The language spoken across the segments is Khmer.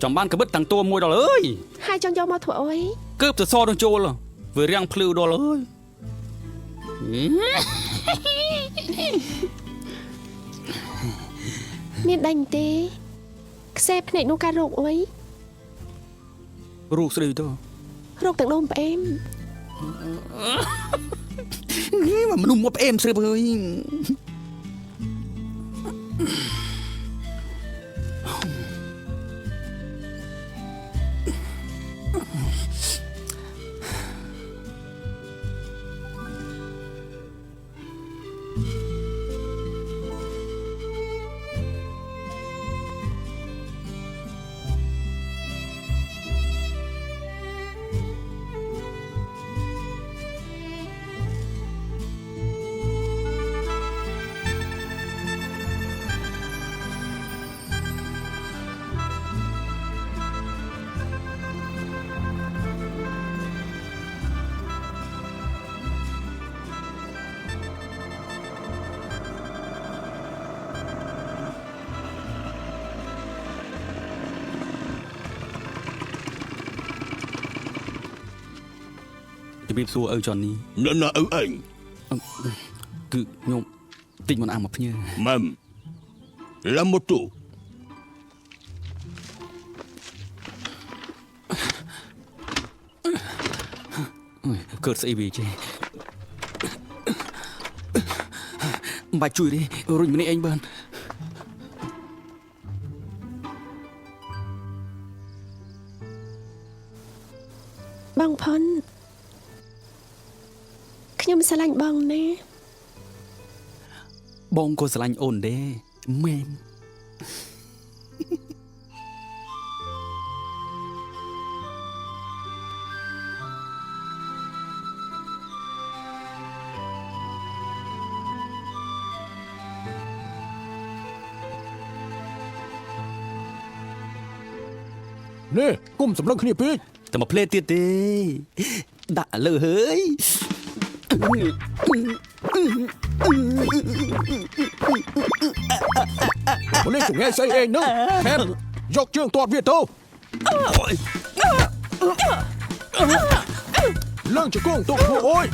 Chẳng ban cái bứt tăng tua môi đó ơi. Hai trong do mà thua ơi. Cướp từ so đông chô là vừa riêng phlưu đó ơi. Miền đành tê. Xe này nó ca rộng ơi. Rụt đi thôi. Rộng tặng đôm em. Mà mình một em sẽ ơi. Chỉ biết xua ơi cho ní. Nên là anh. Cứ nhôm tình một ăn một nhơ. Mầm. Là một tụ. Cợt sẽ vì chứ. Bà chui đi. Rồi mình anh bên. Băng phấn. Nhưng sẽ lạnh băng nè. Bông cô sẽ lạnh ổn đê. Mềm. Nè, cung sầm lăng khnia pí.แต่มาเพลย์ติดดิด่าเลยเฮ้ย Mà lên chủ nghe say ê nữa. Em, dọc trường toàn Việt đâu. Lăng cho cung tụng hộ ôi.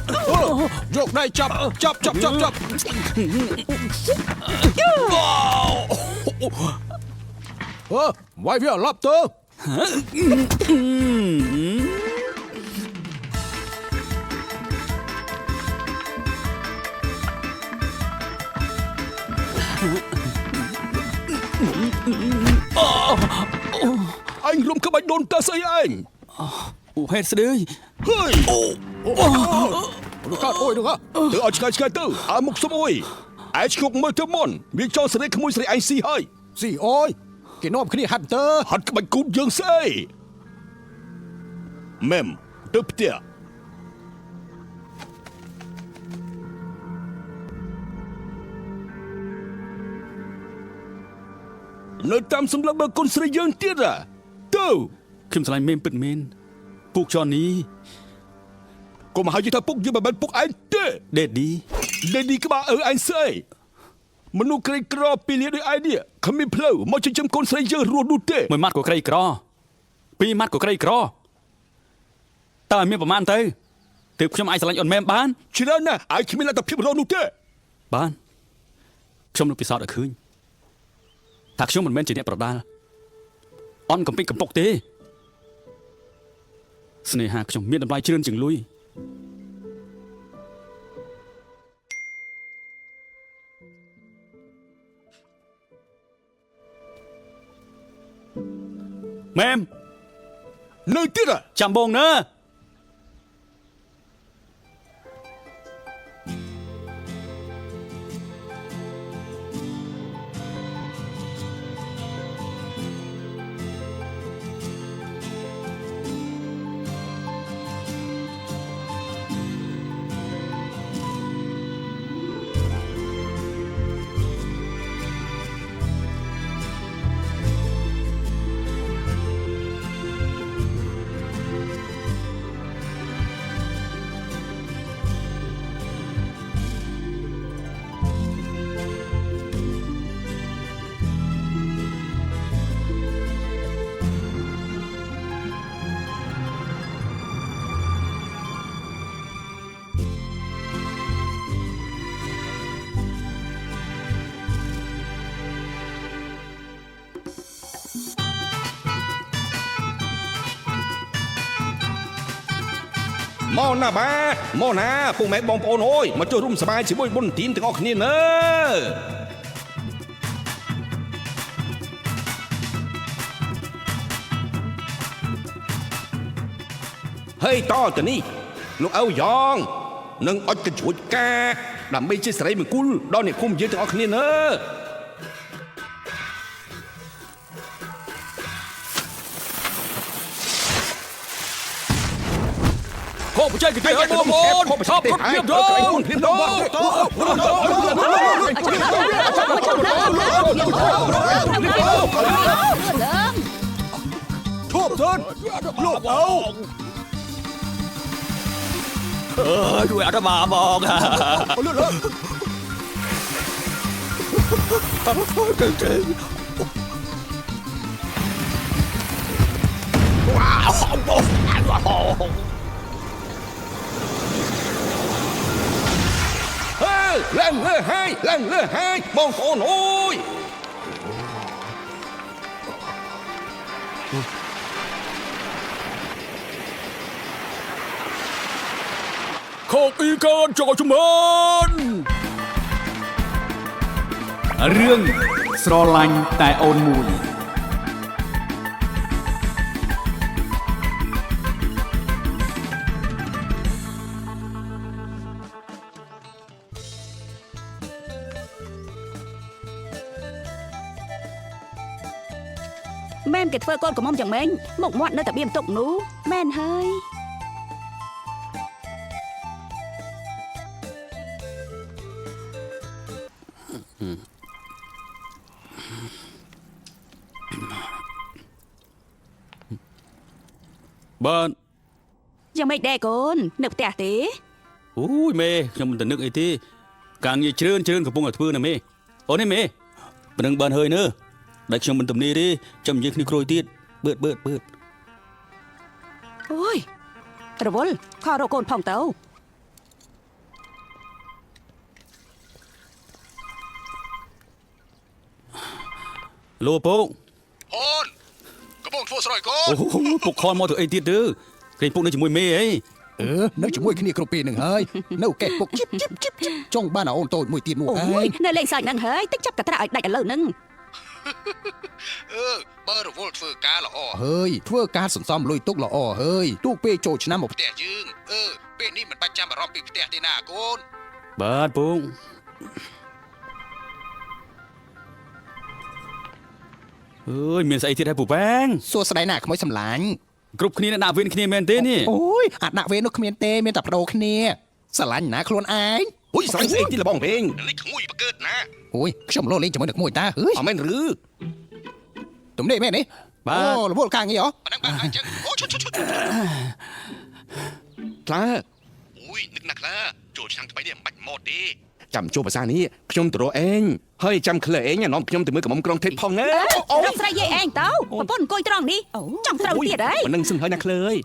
Dọc này chập. Vai phía lắp tơ. Anh lùm các bạch đồn ta xây anh. Ủa hết sẽ đi. Hơi. Được ôi được á. Tự ở chkai tư. À mục xôm ôi. Ai chục mơ thơ môn. Việc cho sẽ không môi sẽ anh si hơi. Gì ôi. Cái nôm khnia hẳn tơ. Hạt các bạch cút dương xây. Mem. Tớp tỉa. Nơi tam xâm lâm bờ con sợi dương tiết à. Tâu. ខ្ញុំឆ្លាញ់មេមពិតមែនពូកចននេះ Cô mà hai chữ thằng Phúc như mà bên Phúc anh tê. ដេតឌី Lên đi các bạn ở anh sơi. Mà nó cây cỏ pì liệt đôi ai đi. Không biết plau. Mà chân con sợi dương ruột đút tê. មួយម៉ាត់ក៏ក្រីក្រពីរម៉ាត់ក៏ក្រីក្រតើមានប្រមាណទៅទើបខ្ញុំអាចឆ្លាញ់អូនមែមបាន Chỉ là nè. Ai khi mình là tập phim ruột đút tê. បានខ្ញុំនឹងពិសោធន៍ឲ្យឃើញថាខ្ញុំមិនមែនជាអ្នកប្រដាល់អន់កំពេចកំពុកទេស្នេហាខ្ញុំមានតម្លៃជ្រឿនជាងលុយមែម Nơi tiết à. ចាំបងណា Mem. មកណាបាទមកណាពុកម៉ែបងប្អូនអើយមកចូលរួមសប្បាយជាមួយបុណ្យទានទាំងអស់គ្នាណើហើយតទៅនេះលោកអៅយ៉ងនឹងអុចកញ្ជួយការដើម្បីជាសិរីមង្គលដល់អ្នកគុំយើងទាំងអស់គ្នាណើខកបច្ចេកទេសឲ្យបងប្អូនឆាប់រត់ភ្លាមទៅ ឈប់សិនលោកអោ ជួយអាត្មាមក លឿនលឿន ឡើងលើហើយបងប្អូនអើយ ខកអ៊ីកើនចកជំនន់ រឿងស្រឡាញ់តែអូនមួយមែនគេធ្វើកូនកំមុំយ៉ាងម៉េចមុខមាត់នៅតែបៀមទុកនោះមែនហើយ បាទ យ៉ាងម៉េចដែរកូននៅផ្ទះទេ អូយមេខ្ញុំមិនទៅនឹកអីទេការងារច្រើនកំពុងតែធ្វើណាមេអូននេះមេប៉ណ្ណឹងបានហើយនើដែលខ្ញុំមិនទំនេរទេចាំនិយាយគ្នាក្រួយទៀតបឺត អូយរវល់ខរកកូនផងទៅ លោពូ អូនកំពុងធ្វើស្រោយកូន អូពុកខលមកធ្វើអីទៀតទៅគេពុកនៅជាមួយមេអី នៅជាមួយគ្នាគ្រប់ពេលនឹងហើយនៅកែពុកជីបចង់បានអូនតូចមួយទៀតនោះ អូ ឯ យ ង នៅលេងសើចហ្នឹងហើយតិចចាប់កត្រាឲ្យដាច់ឥឡូវហ្នឹង បើរវល់ធ្វើការល្អ ហើយធ្វើការសន្សំលុយទុកល្អហើយទូកពេលចូលឆ្នាំមក ផ្ទះយើងពេលនេះមិនបាច់ចាំបារម្ភពីផ្ទះទេណាកូន បាទពងអើយមានស្អីទៀតហើយពូប៉ាង សួស្ដីណាក្មួយសម្លាញ់ គ្រប់គ្នាដាក់វេនគ្នាមែនទេនេះ អូយអាដាក់វេននោះគ្មានទេមានតែប្រូគ្នាស្រឡាញ់ណាខ្លួនឯង អូយស្រីស្អីទីលបងវិញ លេខក្មួយបកើតណា អូយខ្ញុំលោលេងជាមួយនឹងក្មួយតាអើយ អមែនឬ ទំនេរមែននេះអូរវល់ការងារហ៎ ប៉ណ្ណឹងបានអញ្ចឹងអូឈុត ខ្លា អូយនឹកណាស់ខ្លាចូលឆ្នាំថ្មីនេះមិនបាច់ម៉ូតទេ ចាំជួបភាសានេះខ្ញុំទៅរកឯងហើយចាំឃ្លើឯងនាំខ្ញុំទៅមើលកំមុំក្រុងថេតផងណា រកស្រីយាយឯងទៅប្រពន្ធអង្គុយត្រង់នេះចង់ត្រូវទៀតហើយ ប៉ណ្ណឹងសឹងហើយណាឃ្លើអើយ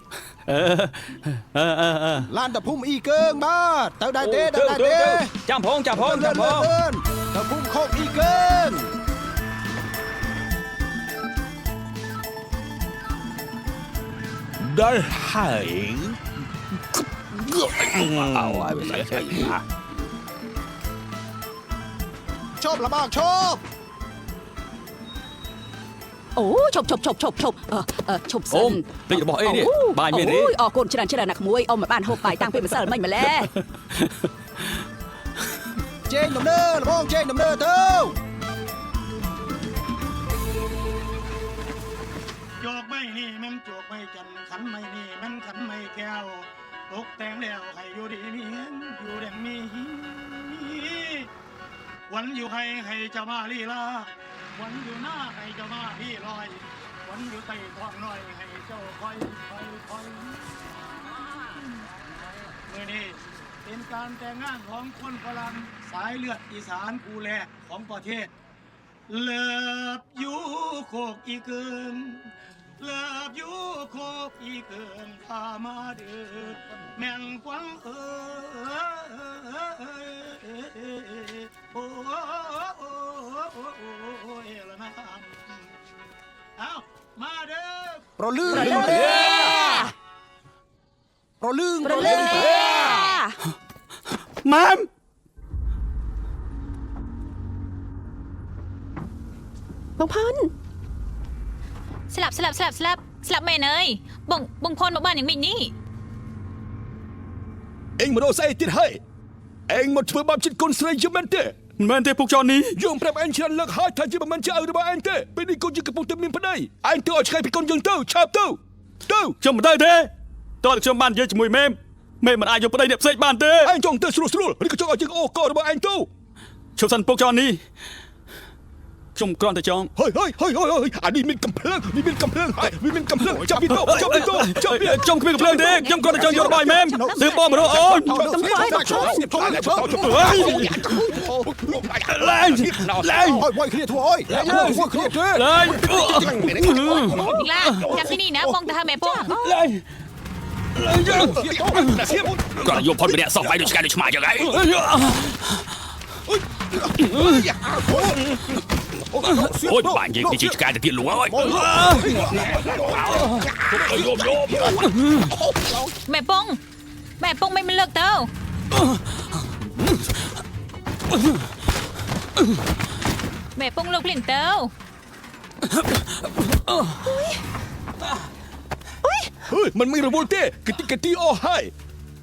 ឡានតភូមិអ៊ីកើងបាទទៅដែរទេទៅដែរទេ ចាំផង ទៅភូមិខោកអ៊ីកើង ដល់ហើយ ឈប់ละបងឈប់ អូឈប់ឈប់សិ អូ ន មពេករបស់អីនេះបាយមានទេ អូយអរគុណច្រើនណាស់ក្មួយអ៊ំមិនបានហូបបាយតាំងពីម្សិលមិញម្ល៉េះ ចេញដំណើរละបងចេញដំណើរទៅ โยกไม่นี่มันโจกไม่จันขันไม่นี่มันขันไม่แก้วตกแต่งแล้วให้อยู่ดีมีเงินอยู่แดงมีวันอยู่ให้เจ้ามาลีลาวันอยู่หน้าให้เจ้ามาพี่ลอยวันอยู่ใต้ท้องน้อยให้เจ้าคอยเมื่อนี้เป็นการแต่งงานของคนฝรั่งสายเลือดอีสานกูแลของประเทศเลิฟอยู่โคกอีเกินเลิฟอยู่โคกอีเกินพามาเดือดแม่งกวางโอ้ยละนะเอามาเด้อ ប្រលឺ lương ប្រលឹង ម៉ែម បងផុន ស្លាប់មែនអើយបងផនមកបានយ៉ាងម៉េចនេះ เอ็งมาโดนใส่ติดให้เอ็งมาធ្វើបាបចិត្តកូនស្រីយំមែនទេ មិនមែនទេពុកចននេះ យើងប្រាប់អញច្រើនលើកហើយថាជាមិនមែនជាឪរបស់អញទេពេលនេះកូនយើងកំពុងតែមានប្តីអញទៅឲ្យឆ្កែពីកូនយើងទៅឆាប់ទៅ ខ្ញុំមិនទៅទេតើខ្ញុំបាននិយាយជាមួយមេមិនអាចយកប្តីអ្នកផ្សេងបានទេ អញចង់ទៅស្រួលឬក៏ចង់ឲ្យយើងអូករបស់អញទៅ ឈប់សិនពុកចននេះខ្ញុំគ្រាន់តែចង់ ហើយអានេះមានកំភ្លើងនេះមានកំភ្លើងហើយវាមានកំភ្លើងចាប់ពីទៅចាប់ពី ខ្ញុំគ្មានកំភ្លើងទេខ្ញុំគ្រាន់តែចង់យករបស់មេទើបបងមករកអូន ឡើង Ôi, quay kia thua ơi. Quay kia chứ. ឡើង ទីឡាចាំទីនេះណាបងទៅហៅម៉ែពង ឡើងយើង គាត់យកផុតម្នាក់សោះបាយដូចឆ្កែដូចឆ្មាយ៉ាងហើយ អូយបាញ់និយាយនេះជាឆ្កែទៅទៀតលោកអើយ ម៉ែពងមិនលើកទៅម៉ែពងលើកភ្លាមទៅ มันไม่ระบุទេកទីអស់ហើយ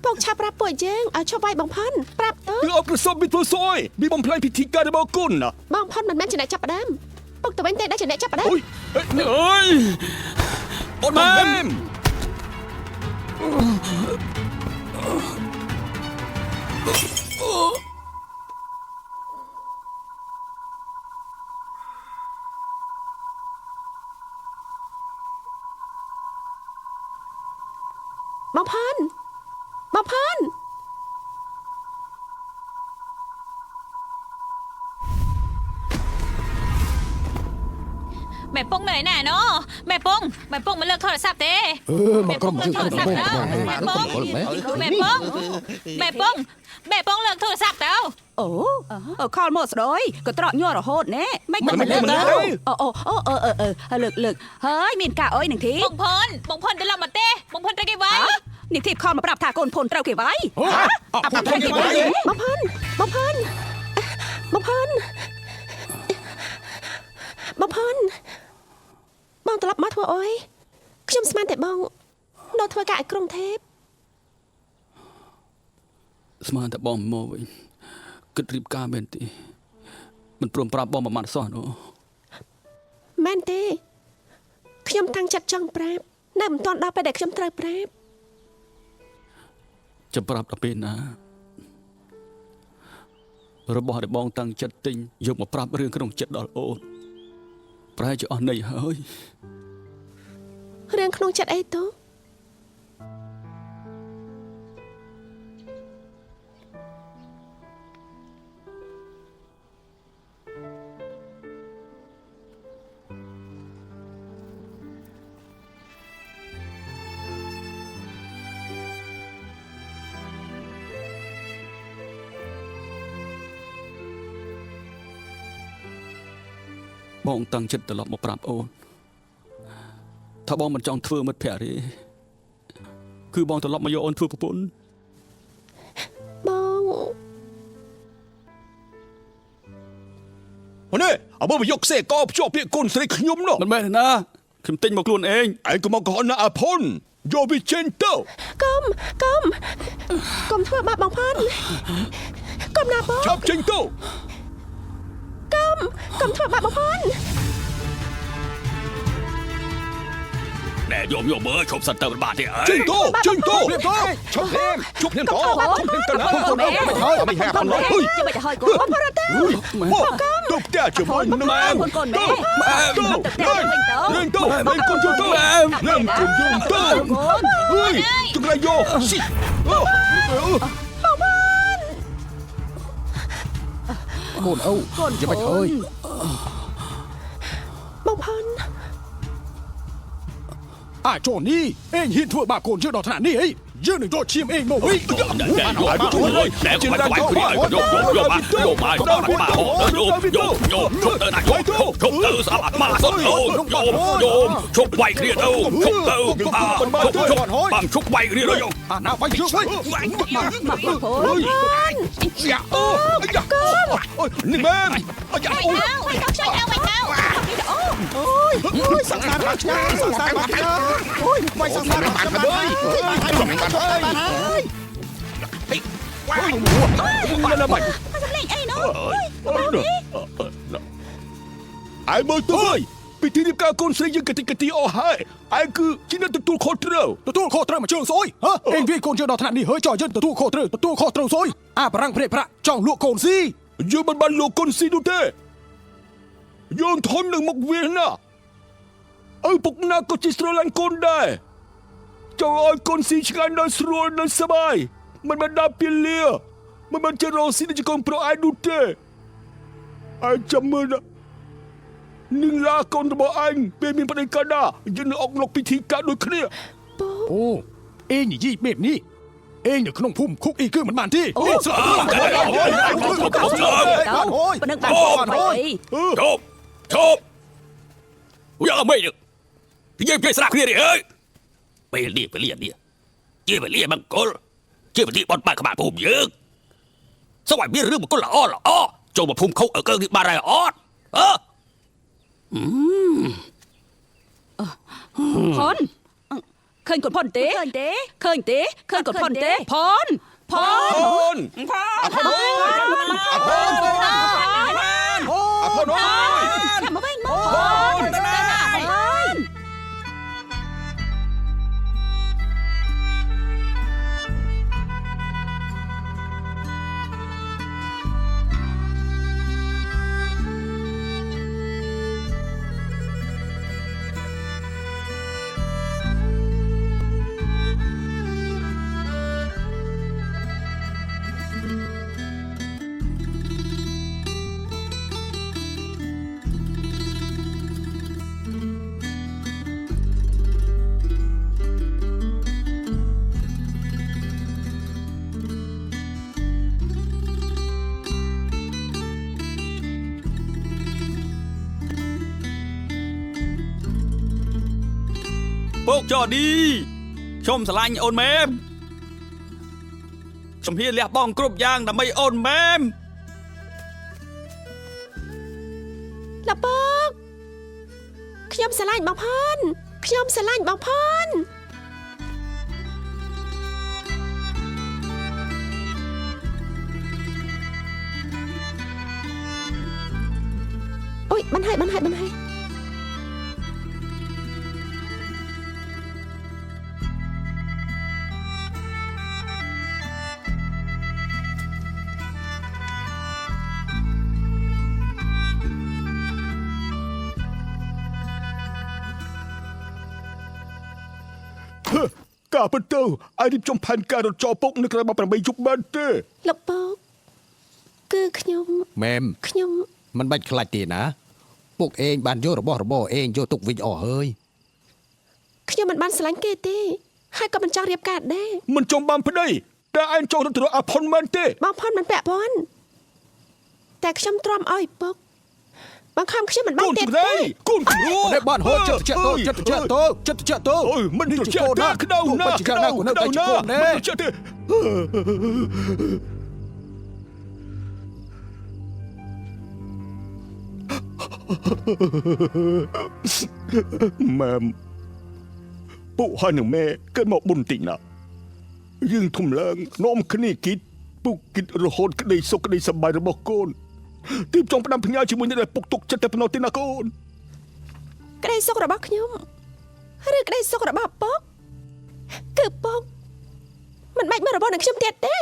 ពុកឆាប់ប្រាប់ពួកយើងឲ្យឈប់វាយបងផុនប្រាប់ទៅ គឺអបប្រសពមានធ្វើសយមានបំផ្លាញពិធីការរបស់គុណណា បងផុនមិនមែនជាអ្នកចាប់ផ្ដើមពុកទៅវិញទេដែលជាអ្នកចាប់ផ្ដើម អូយ អើយអូនម៉ែម បងផុន ម៉ែពងនៅឯណាណូម៉ែពងមិនលើកโทรศัพท์ទេ Mà con chữ con bông. ម៉ែពងលើកโทรศัพท์ទៅ អូខលមកស្ដោយក៏ត្រកញ័ររហូតណែមិនក៏មិនលើកទៅលើកហើយមានការអុយនឹងធី បងផនត្រឡប់មកទេបងផនត្រូវគេវាយ នេះធីបខលមកប្រាប់ថាកូនភុនត្រូវគេវាយ បងផុនបងត្រឡប់មកធ្វើអុយខ្ញុំស្មានតែបងនៅធ្វើការឲ្យក្រុងเทพ ស្មានតែបងមកវិញគិតរៀបការមែនទេមិនព្រមប្រាប់បងមួយម៉ាត់សោះនោះ មែនទេខ្ញុំតាំងចិត្តចង់ប្រាប់នៅមិនទាន់ដល់ពេលដែលខ្ញុំត្រូវប្រាប់ ចាំប្រាប់ដល់ពេលណារបស់ដែលបងតាំងចិត្តទិញយកមកប្រាប់រឿងក្នុងចិត្តដល់អូនប្រហែលជាអស់ន័យហើយ រឿងក្នុងចិត្តអីទៅ បងតាំងចិត្តត្រឡប់មកប្រាប់អូនថាបងមិនចង់ធ្វើមិត្តភក្តិទេគឺបងត្រឡប់មកយកអូនធ្វើប្រពន្ធ បង អូនេះអើបើយកខ្សែកភ្ជាប់ពាក្យកូនស្រីខ្ញុំនោះ មិនមែនទេណាខ្ញុំទិញមកខ្លួនឯង ឯងក៏មកកោណាអភុនយកវាចេញទៅ កុំធ្វើបាបបងផុនកុំណាបង ចាប់ចេញទៅ កុំធ្វើបាបបងផុន ណែយកមើលឈប់សិនទៅបានទេអើយចេញទៅឈប់ភ្លាមទៅជប់ភ្លាមទៅ មិនហាប់អើយចាំមិនហើយកូន មកទៅផ្ទះជាមួយនឹងម៉ែ កូនម៉ែ លេងទៅលេងកូនជួយទៅលេងកូនជួយទៅអើយទុកlạiយកស៊ី Cồn Âu. Giờ bạch ơi. បងផុន À chỗ ní. Anh hiện thua bà cồn chưa đỏ thả ní ấy. ยืนหนึ่งโดดเชียมเองโมวิ แดกไปโยมาโยมาโยมาโยชุบเตอร์นะโยชุบเตอร์สลับมาสดโยชุบไวเครียดเอาชุบเตอร์ปั๊มชุบไวเครียดเอาโย น้าไฟชุบไว้ มาพล อย่านี่แม่อย่า ไว้เท้าไว้เท้า สังสารรักชาสังสารรักชาโอ้ยไฟสังสารรักชาเลย มึงอะไรบ้าง มาสักเล่งไอ้น้อง ไอ้เบอร์ตัวพิธีการคนเสียยังกติเอาให้ไอ้คือที่นั่นตัวโคตรเร็ว ตัวโคตรมาเชิงซอยฮะเอ็งพี่โกนเจอดอกถนัดนี่เฮ้ยจอยเจนตัวโคตรซอยพรังเพลพระจ้องลวกโกนซี ยืมบันโลกคนสีดูเต้ยืนทนหนึ่งมกเวียนน่ะไอ้พวกนักก็จิสโรลันคนได้เจ้าไอ้คนสีชกันนั้นสโรนนั้นสบายมันมาดาเปียเลียมันจะรอสิจะกองโปรไอ้ดูเต้ไอ้จำมือนะนึ่งลาคนระบอันเป็นมีประเด็นกันนะยืนออกนอกพิธีการโดยเคลียร์ โอ้เอ็งยี่แบบนี้เอ็งเดี๋ยวขนมพุ่มคุกอีกคือมันที่ ปนึกบานก่อนไป chụp giờ mày được giờ cái sạc kia đi ơi phải liền đi chia phải liền bằng con chia phải đi bọn bạn các bạn phùm dữ sao phải biết rước một con là o cho một phùm không ở cơ đi ba này o พรเคยกดพ่นเต้เคยกดพ่นเต้พร คนอภรอย่ามาเว้งพร พวกจอดีชมสลายโอนแมมชมเฮียเรียบบ้องกรุบยางแต่ไม่โอนแมม ละปอกขยมสลายบางพอนขยมสลายบางพอนโอ้ยมันให้กาเปเตอร์ไอ้ที่จมพันการรถจอปกนึกอะไรมาประมาณยุบบ้านเต้ ละปอกคือขยม แมม ขยม มันบัดคลายตีนะพวกเองบานโยระบอเองโยตุกวิญอ๋อเฮ้ย ขยมมันบานสลังเกตีให้ก็มันจังเรียบกาดได้ มันจมบ้านพอดีแต่ไอ้จงตัวอภรมันเต้ บางพอนมันแปะพอนแต่ขยมตรอมอ้อยปอกบางคำขยมมันบ้า กู นเด็ด ถูกได้กูถูก ในบ้านเฮ้ยเจ็ดโต โอ้ยมันจะเจ็บหน้าขึ้นเอาหน้าขึ้นเอาหน้ามันจะเจ็บแม่ปู่ฮันหนึ่งแม่ก็มาบุญตินะยิ่งทุ่มแรงน้อมคณีกิดปุกกิดระหดก็ได้สุขก็ได้สบายระบบโกนทีมจงประดามพญาชิมุนได้ปุกตกจัดแต่พนอตินาโกน ก็ได้สกระบักขยมหรือก็ได้สกระบักปอกคือปอกมันไม่มาระบอหนังขยมเด็ดได้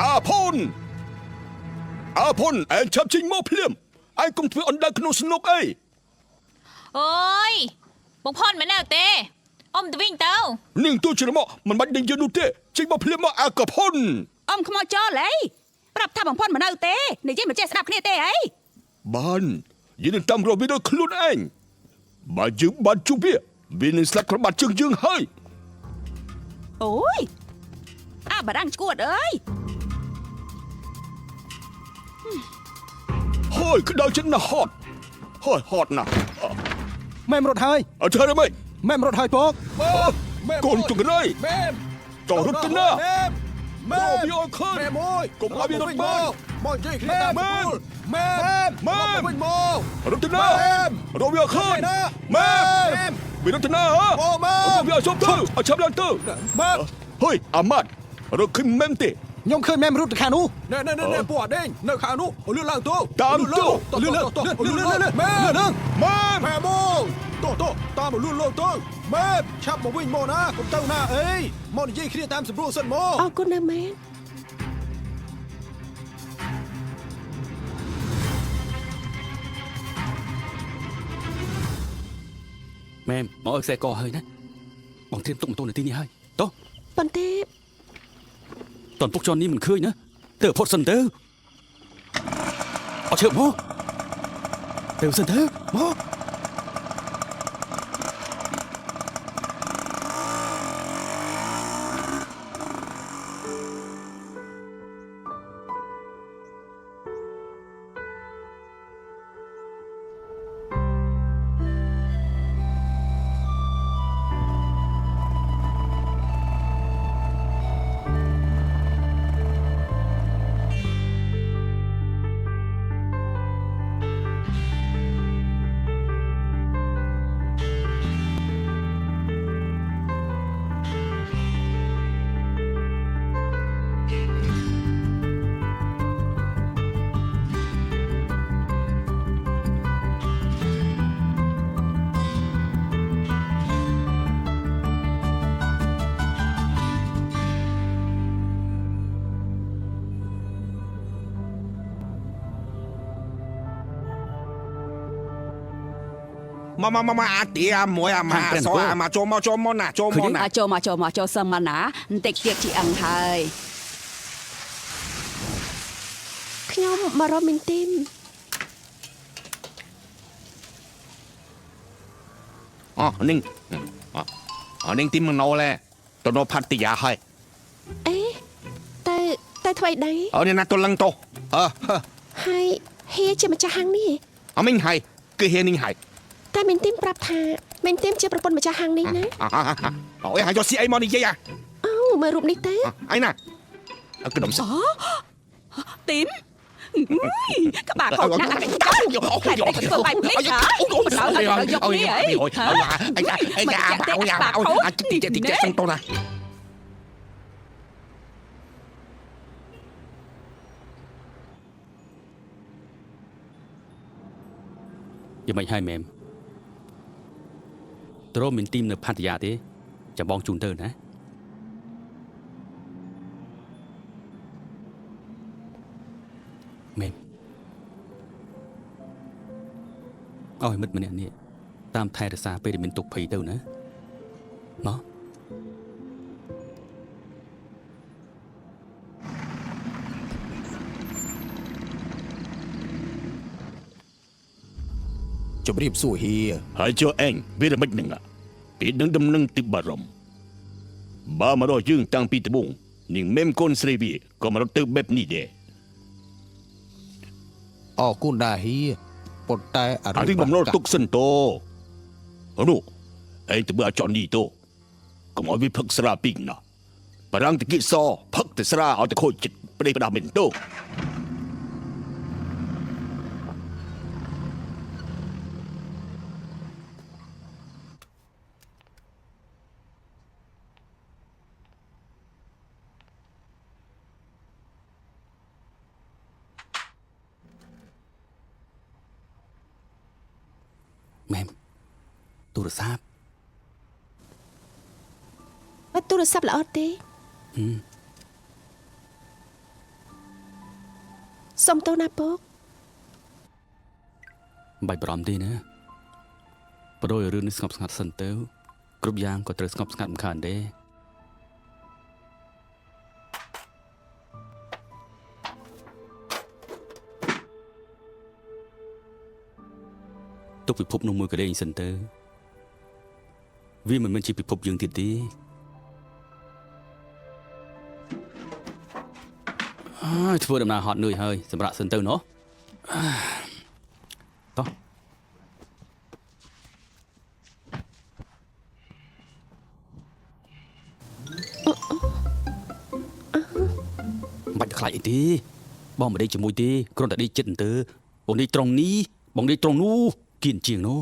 អាផុនអែចាប់ចេញមកភ្លាមឯងកុំធ្វើអណ្ដើកក្នុងស្នុកអី អូយបងផនមិននៅទេអ៊ំទៅវិញទៅ នាងទូច្រមុះមិនបាច់ដេញយឺននោះទេចេញមកភ្លាមមកអាកផុន អ៊ំខ្មោចចោលអីប្រាប់ថាបងផនមិននៅទេនិយាយមិនចេះស្ដាប់គ្នាទេអី បានយើងនឹងតាមរកវាដោយខ្លួនឯងបើយើងបានជួបវានឹងស្លាប់ក្របាត់ជើងយើងហើយ អូយអាបារាំងឈួតអើយ ហើយក្តៅចិត្តណាស់ហត់ហើយហត់ណាស់ មែមរត់ហើយ អត់ធ្វើទេមិន មែមរត់ហើយពក កូនចង្រៃ មែម ចោលរត់ទៅណា មែម រកវាឲ្យឃើញ មែមអើយក ុំឲ្យវារត់បាន មកនិយាយគ្នាតាមស្រួលមែម មែម មកវិញមក រត់ទៅណារកវាឲ្យឃើញម៉ែវារត់ទៅណាហ៎ អូម៉ែ រកវាឲ្យជប់ទៅឲ្យឆាប់ឡើងទៅ មែម ហើយអាម៉ាត់រកឃើញមែមទេ ខ្ញុំឃើញមែមរត់ទៅខាងនោះណែពួកអដេងនៅខាងនោះលឿនឡើងទៅ តាមទៅ លឿនមែមនឹង ម៉ែ មែមមកតោតាមលឿនឡើងទៅមែមឆាប់មកវិញមកណាកុំទៅណាអីមកនិយាយគ្នាតាមស្រួលសិនមក អរគុណណាស់មែន មែនមកឲ្យខ្សែកហើយណាបងត្រៀមទុកម៉ូតូនៅទីនេះហើយតោះ ប៉ុន្តែ តនពុកចននេះមិនឃើញណាទៅផុតសិនទៅអត់ឈើមកទៅសិនទៅមក មកអាទីអាមួយអាម៉ាសអាម៉ាចូលមកណាចូលមកណា ចូលសឹមមកណាបន្តិចទៀតជីអឹងហើយ ខ្ញុំមករកមីនទីន អូninh ninhទីមណោលែតណោផាត់ទីយ៉ាហើយ អេតែថ្មីដែរ អូនេះណាតលឹងតោហើយហៀជាម្ចាស់ហាងនេះ អមិញហើយគឺហៀninhហើយ តែមីនទីនប្រាប់ថាមីនទីនជាប្រពន្ធម្ចាស់ហាងនេះណា អូយហើយយកស៊ីអីមកនិយាយ អូមើលរូបនេះទេ អីណាគឺដុំស ទីមក្បាលខោណាស់ខែតែធ្វើបែបនេះហ៎ឡើងយកនេះអីអីទីសងតោណា យ៉ាងម៉េចហើយមែមទ្រមមានទីមនៅផាតយាទេចាំបងជូនទៅណាមែមឲ្យមិត្តម្នាក់នេះតាមថែរក្សាពេលដែលមានទុកភ័យទៅណាណោះ ជម្រាបសួរហៀ ហើយចុះឯងវារមិននឹងពីដឹងដំណឹងទីបារម្ភបើមករកយើងតាំងពីត្បូងនាងមេមកូនស្រីវាក៏មករត់ទៅបែបនេះដែរ អរគុណដែរហៀប៉ុន្តែអ អានេះបំណុលទុកសិនតោនោះឯងទៅបើចន់នេះតោកុំឲ្យវាផឹកស្រាពីកណាបារាំងតគិសផឹកតែស្រាឲ្យតែខូចចិត្តប្រេប្រដាស់មិនតោ មែមទូរស័ព្ទ អត់ទូរស័ព្ទល្អទេ សុំទោសណាពុក បាច់បារម្ភទេណាបដូរឲ្យរឿងនេះស្ងប់ស្ងាត់សិនទៅគ្រប់យ៉ាងក៏ត្រូវស្ងប់ស្ងាត់មិនខានដែរទុកពិភពនោះមួយកន្លែងសិនទៅវាមិនមែនជាពិភពយើងទៀតទេធ្វើដំណើរហត់នឿយហើយសម្រាប់សិនទៅណោះតោះបាច់ខ្លាចអីទេបងមិនដេកជាមួយទេគ្រាន់តែដេកចិត្តទៅបងដេកត្រង់នេះបងដេកត្រង់នោះគៀនជាងនោះ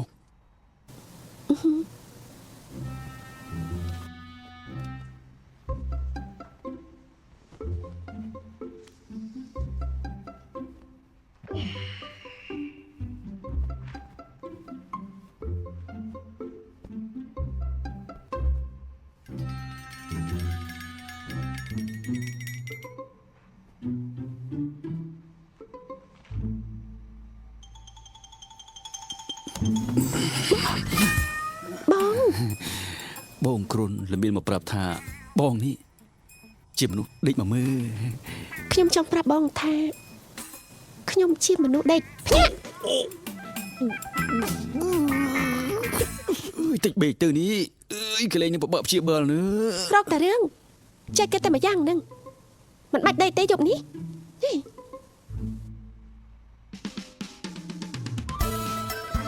បងគ្រុនល្មៀនមកប្រាប់ថាបងនេះជាមនុស្សដេកមកមើល ខ្ញុំចង់ប្រាប់បងថាខ្ញុំជាមនុស្សដេកភ្ញាក់ អើយតិចបេកទៅនេះអើយកលែងនឹងបបព្យាបាលnữa រកតែរឿងចេះគិតតែមួយយ៉ាងហ្នឹងមិនបាច់ដេកទេយប់នេះ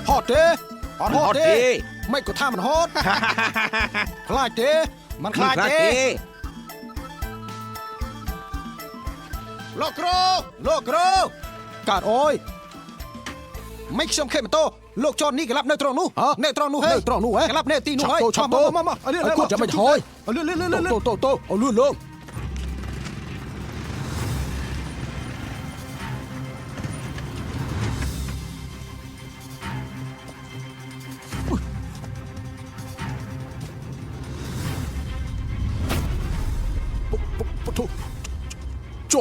ហត់ទេហត់ទេមិនក៏ថាមិនហត់ខ្លាចទេមិនខ្លាចទេលោកគ្រូកើតអើយមិនខ្ញុំខេម៉ូតូលោកចននេះក្លាប់នៅត្រង់នោះនៅត្រង់នោះហេក្លាប់នៅទីនោះហើយឆាប់មកគាត់ចាំមិនហយលឿនតោអលឿនលោកจ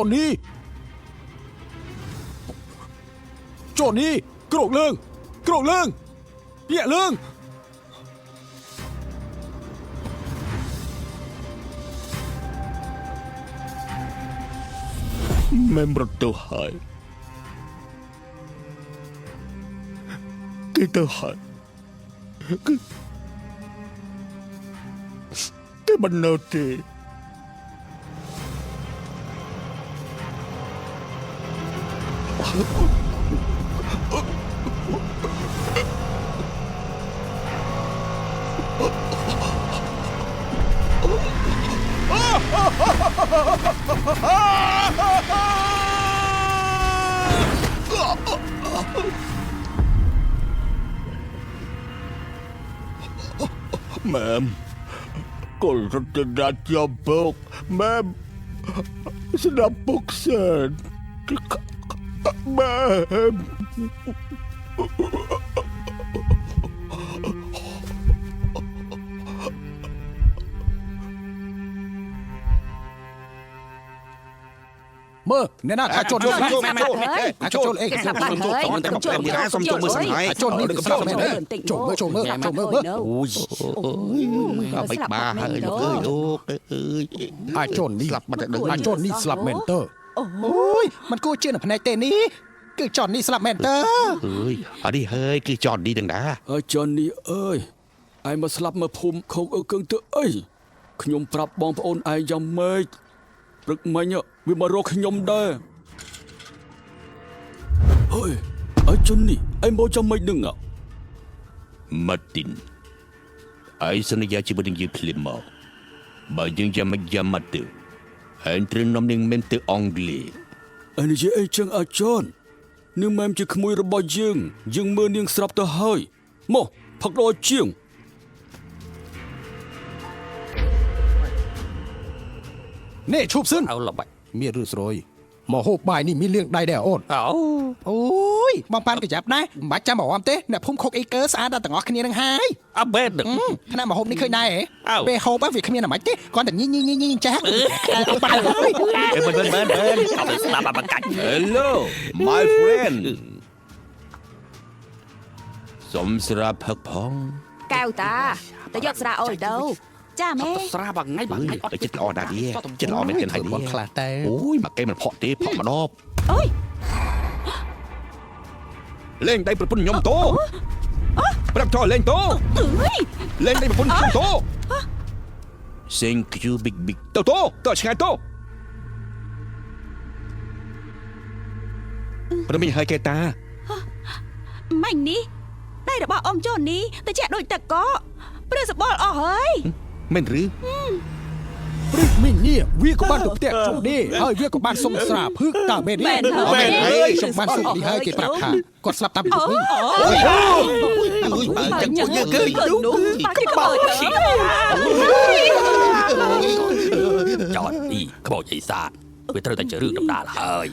อนนี่โกรกเรื่องเปียเรื่อง Member Tuhan Tuhan Cái bên nào thì Ma'am, con sudah jabuk, ma'am. Sudah buksan, ma'am. មើអ្នកណាថាចូលចូលចូលអីចូល សុំចូលមើលសិនហើយ ចូលនេះចូលមើលអូយ បិចបាហើយលោកអើយលោកអើយ អាចចូលនេះស្លាប់បាត់ទៅអាចចូលនេះស្លាប់មែនតើអូយมันគួរជឿនៅផ្នែកទេនេះគឺចននេះស្លាប់មែនតើ អើយអានេះហើយគឺចននេះទាំងដែរ ចននេះអើយឯងមកស្លាប់មកភូមិខោកអើគឹងទៅអីខ្ញុំប្រាប់បងប្អូនឯងយ៉ាងម៉េចព្រឹកមិញវាមករកខ្ញុំដែរអើយអើជន់នេះឯងមកចាំមិនដឹងMartin ai sengaja cuba dengan kelima bajang jam mata antara nom dengan mente Anglais ឯនេះជាអីចឹងអាចននឹងមែនជាក្មួយរបស់យើងមើលនាងស្រាប់ទៅហើយមកផឹកដល់ជាង នេះឈប់សិន អើល្បាច់ មានឬស្រួយ mà hộp bài này mi liêng đai đẻ ổn ôi bong pan cái dạp này mà cha bảo am té nè phun khóc ý cớ xa đã từng ngó khné năng hai អបេត khả năng mà hộp này khơi này ấy Ào. bê hộp á việc khné nào mà té con thật nhìn chắc bài ơi បឺនអត់ស្ដាប់អាបកាច់ Hello my friend សុំស្រាប់ផឹកផង កៅតាតែយកស្រាអូយទៅចាមែ ស្រាបថ្ងៃប អើយ ថ្ងៃអត់ ទៅចិត្តល្អណាស់នេះចិត្តល្អមែនទែនហើយ បត់ខ្លះតែ អូយមកគេមិនផក់ទេផក់ម្ដប អើយ លេងដៃប្រពន្ធខ្ញុំតោប្រាប់ចោលលេងតោ អើយ លេងដៃប្រពន្ធខ្ញុំតោ Thank you big big តោឆ្ងាយតោប្រមិញហើយគេតា ម៉ាញ់នេះដៃរបស់អ៊ំជូននេះតែចាក់ដូចទឹកកកព្រឺសបល់អស់ហើយ មែនឬ ព្រឹកមីងនេះវាក៏បានទៅផ្ទះជុំនេះហើយវាក៏បានសុំស្រាភឹកតាមែននេះហើយសុំបានសុំនេះហើយគេប្រាប់ថាគាត់ស្លាប់តាមពីវិញ ចឹងពួកយើងគឺ នោះបាក់គេក្បោចទៅ ចោតនេះក្បោចអីសាទវាត្រូវតែជារឿងដំដាលហើយ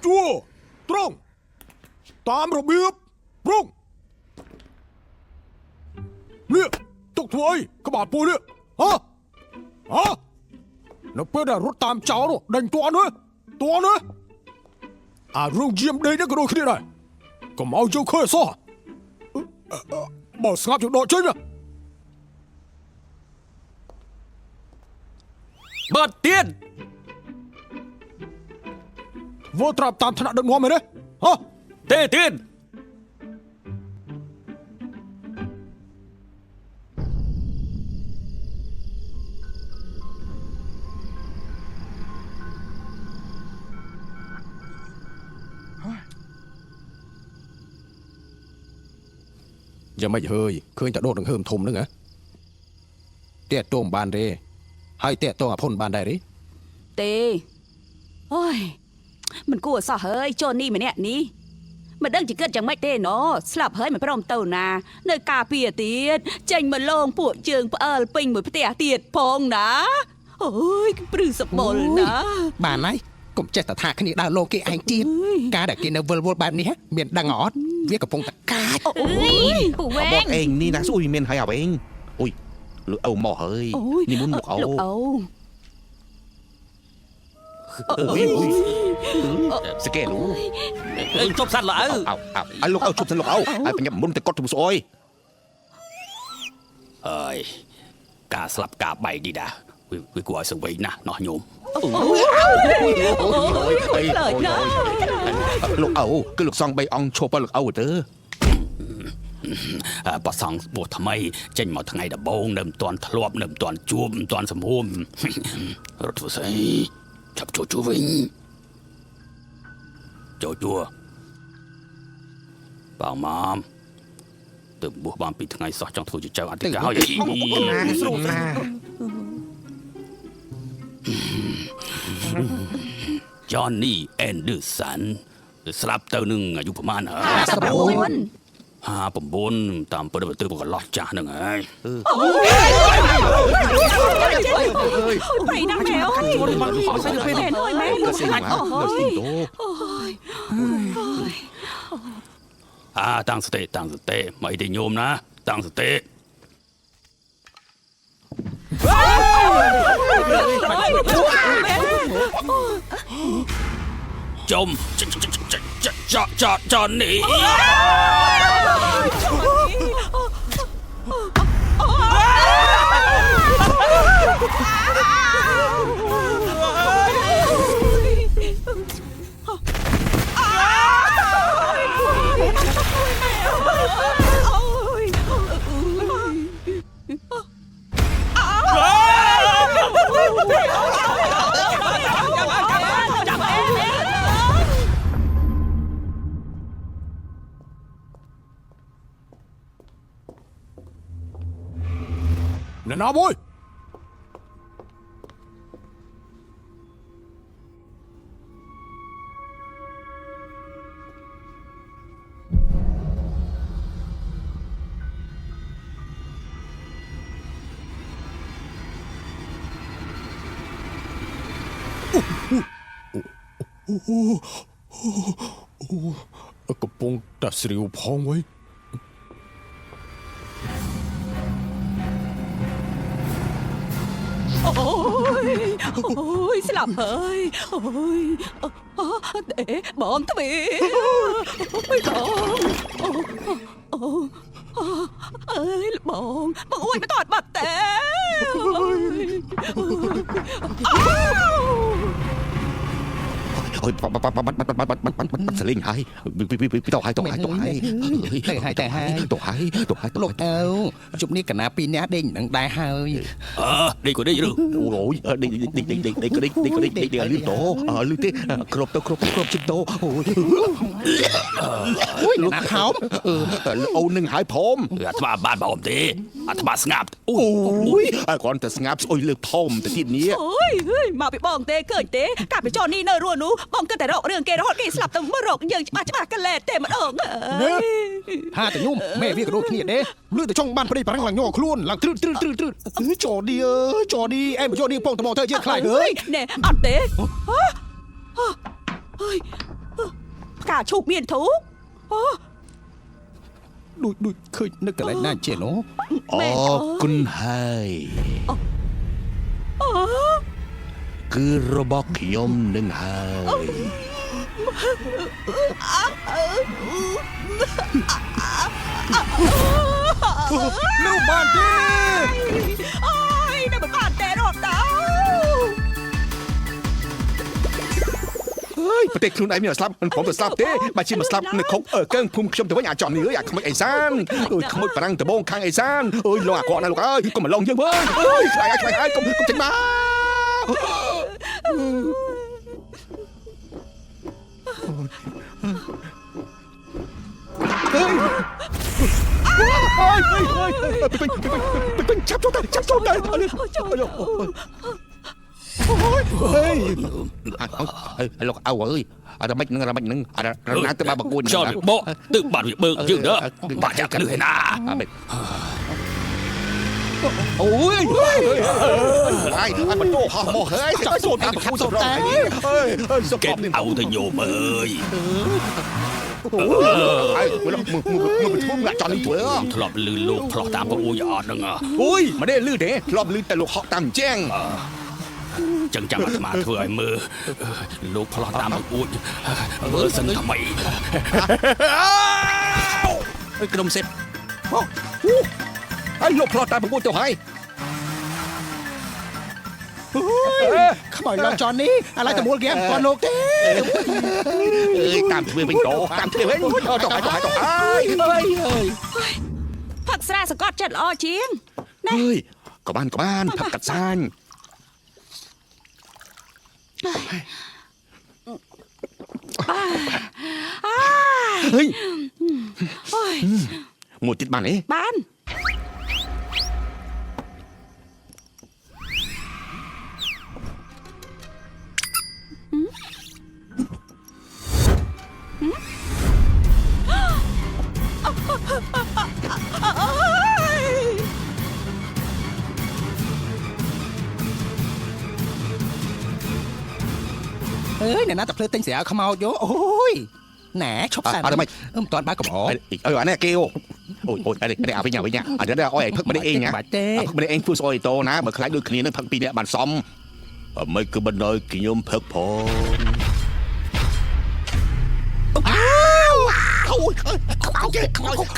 chúa trong tam rồi biết rung nè tục thôi các bạn bôi nè hả hả nó biết là rút tam cháu rồi đánh toán nữa à rung diêm đây nó cái đôi khi này còn máu châu khơi sao bảo sáp cho đội chơi nè បើទៀត vô trap tam thằng đừng ngon mày đấy hả ទេទៀត giờ mày hơi khơi ta đốt đằng hơm thùng nữa hả tiệt tôm bàn rê hay tiệt tôm à phun bàn đây đấy ទេអូយមិនគួរសោះហើយជូននេះម្នាក់នេះមិនដឹងជាគិតយ៉ាងម៉េចទេណូស្លាប់ហើយមិនព្រមទៅណានៅការពារទៀតចេញមកលងពួកជើងផ្អើលពេញមួយផ្ទះទៀតផងណាអូយព្រឺសបល់ណា bàn này cũng chết ta thà cái này đào lô cái anh chiết cá đã kia nó vơ bàn này miền đằng ngọt viết cả phong tạc cá អើយពូវែ បង ងឯងនេះណាស្អុយមានហើយអើឯងអូយលោកអូមកហើយ អូយ នេះមុនលោកអូ លោកអូ អូយស្កេលូ ជប់សាត់ឡើយ អើលោកអូជប់សិនលោកអូហើយបញ្ញាមុនទៅកត់ទៅស្អុយ អើយការស្លាប់ការបែកនេះដែរវាគួរឲ្យសង្វេគណាស់ណោះញោម lời đó លោកអូគឺលោកសង3អង្គឈប់លោកអូទៅ បោះសង់បោះថ្មីចេញមកថ្ងៃដំបូងនៅមិនទាន់ធ្លាប់នៅមិនទាន់ជួបមិនទាន់សម្រួមរត់ធ្វើស្អីចាប់ជួវិញជួបងម៉ាំទៅបោះបានពីថ្ងៃសោះចង់ធ្វើជាចៅអធិការហើយ ស្រួលណា Johnny Anderson ស្លាប់ទៅនឹងអាយុប្រហែលហើយ 59តាមពិតទៅកន្លោះចាស់ហ្នឹងហើយ mày đang mèo mẹ ơi mẹ ក៏សិនមកដល់ស៊ីតូ តាំងសតិមកទេញោមណាតាំងសតិចុំចន់នេះ nè nào bôi កំពុងតែស្រាវផងវ៉ៃ Ôi slap ơi để bọn tao bị ôi ơi bọn ui nó tọt bật té เฮ้ยมันสลิงหายพี่ต่อหายต่อหายต่อหาย តែហើយ ต่อหายต่อหาย លោកអើជប់នេះកណាពីរនាក់ដេញនឹងដែរហើយ đi của đi rồi ôi đi lưới tổ lưới thế cọp chim tổ ôi លោកណាខោម ô nâng hải phom thà ban bảo thế thà ngáp ôi cònแต่สงับ ôi เลือกพอมแต่ที่นี้ ôi mà bị bọn tê cởi tê cả bị cho ni nơi ruộng nú bọn cơ thể rộng đường kê đó kê slap tầm mơ rộng nhưng mà cái lệ tê mà ổng ហាតែញុំម៉ែវាក៏ដូចគ្នាដែរលឺតែចង់បានប្តីបារាំងឡើងញ័រខ្លួនឡើងទ្រឹតចោឌីអើយចោឌីអែមចោឌីពងតមកទៅជាខ្លាចអើយ nè ăn tê ơi cả chục miền thú ដូចឃើញនឹកកន្លែងណាចេះណូ อ๋อคุณให้คือระบบขยมหนึ่งให้ លោកបានទេ ôi nó bị bạn tê rồi tao เฮ้ยประเทศខ្លួនឯងមានស្លាប់មិនព្រមទៅស្លាប់ទេបើជាមកស្លាប់នៅខុកកើងភូមិខ្ញុំទៅវិញអាចចំនេះអើយអាខ្មោចអេសានអើយខ្មោចបារាំងដបងខាងអេសានអើយលងអាក្រក់ណាស់លោកអើយកុំមកលងយើងវើយអើយខ្លាចហើយកុំចេញមកเป็นจับចូលតែអើយលោកអើអើយអត់មិននឹងអត់ណាទៅមកបកួន cho việc bộ tự bản việc bự chứ nữa bà chắc cái lưỡi na អូយហើយមិនទៅហោះមកហើយចាប់ចូលតាមខាត់សុំតែអើយសុំ kết áo thì nhiều bơi ហើយមកធំដាក់ចង់នេះធ្វើ ធ្លាប់លឺលោកផ្លោះតាមពអូយអត់ហ្នឹង អូយមិនได้លឺទេធ្លាប់លឺតែលោកហក់តាមចេង ចឹងចាំអាត្មាធ្វើឲ្យមើលលោកផ្លោះតាមពអូយមើលសិនថ្មី អើយក្រុមសេតហើយលោកផ្លោះតាមពអូយទៅហើយ ខ្មោចលោកចន់នេះអាឡៃតមូលហ្គេមគាត់លោកទេ អើយតាមធ្វើវិញតាមធ្វើវិញទៅហើយផឹកស្រាសង្កត់ចិត្តល្អជាង អើយក៏បានផឹកកាត់សាញ เฮ้ยหมดติดบ้านนี่ bán ơi nè nó tập lên tên sẽ không mau vô ôi nè chốc sàn toàn ba cổng ổ อันนี้เกลโอ้ยอันนี้เอาไปอย่างอันนี้อ้อยเพิ่งไม่ได้เองนะเพิ่งไม่ได้เองฟูซอยโตนะเหมือนคล้ายด้วยคลีนนั่นพังปีนี้บันซ้อมไม่คือบันน้อยกิยมเพิกพอเข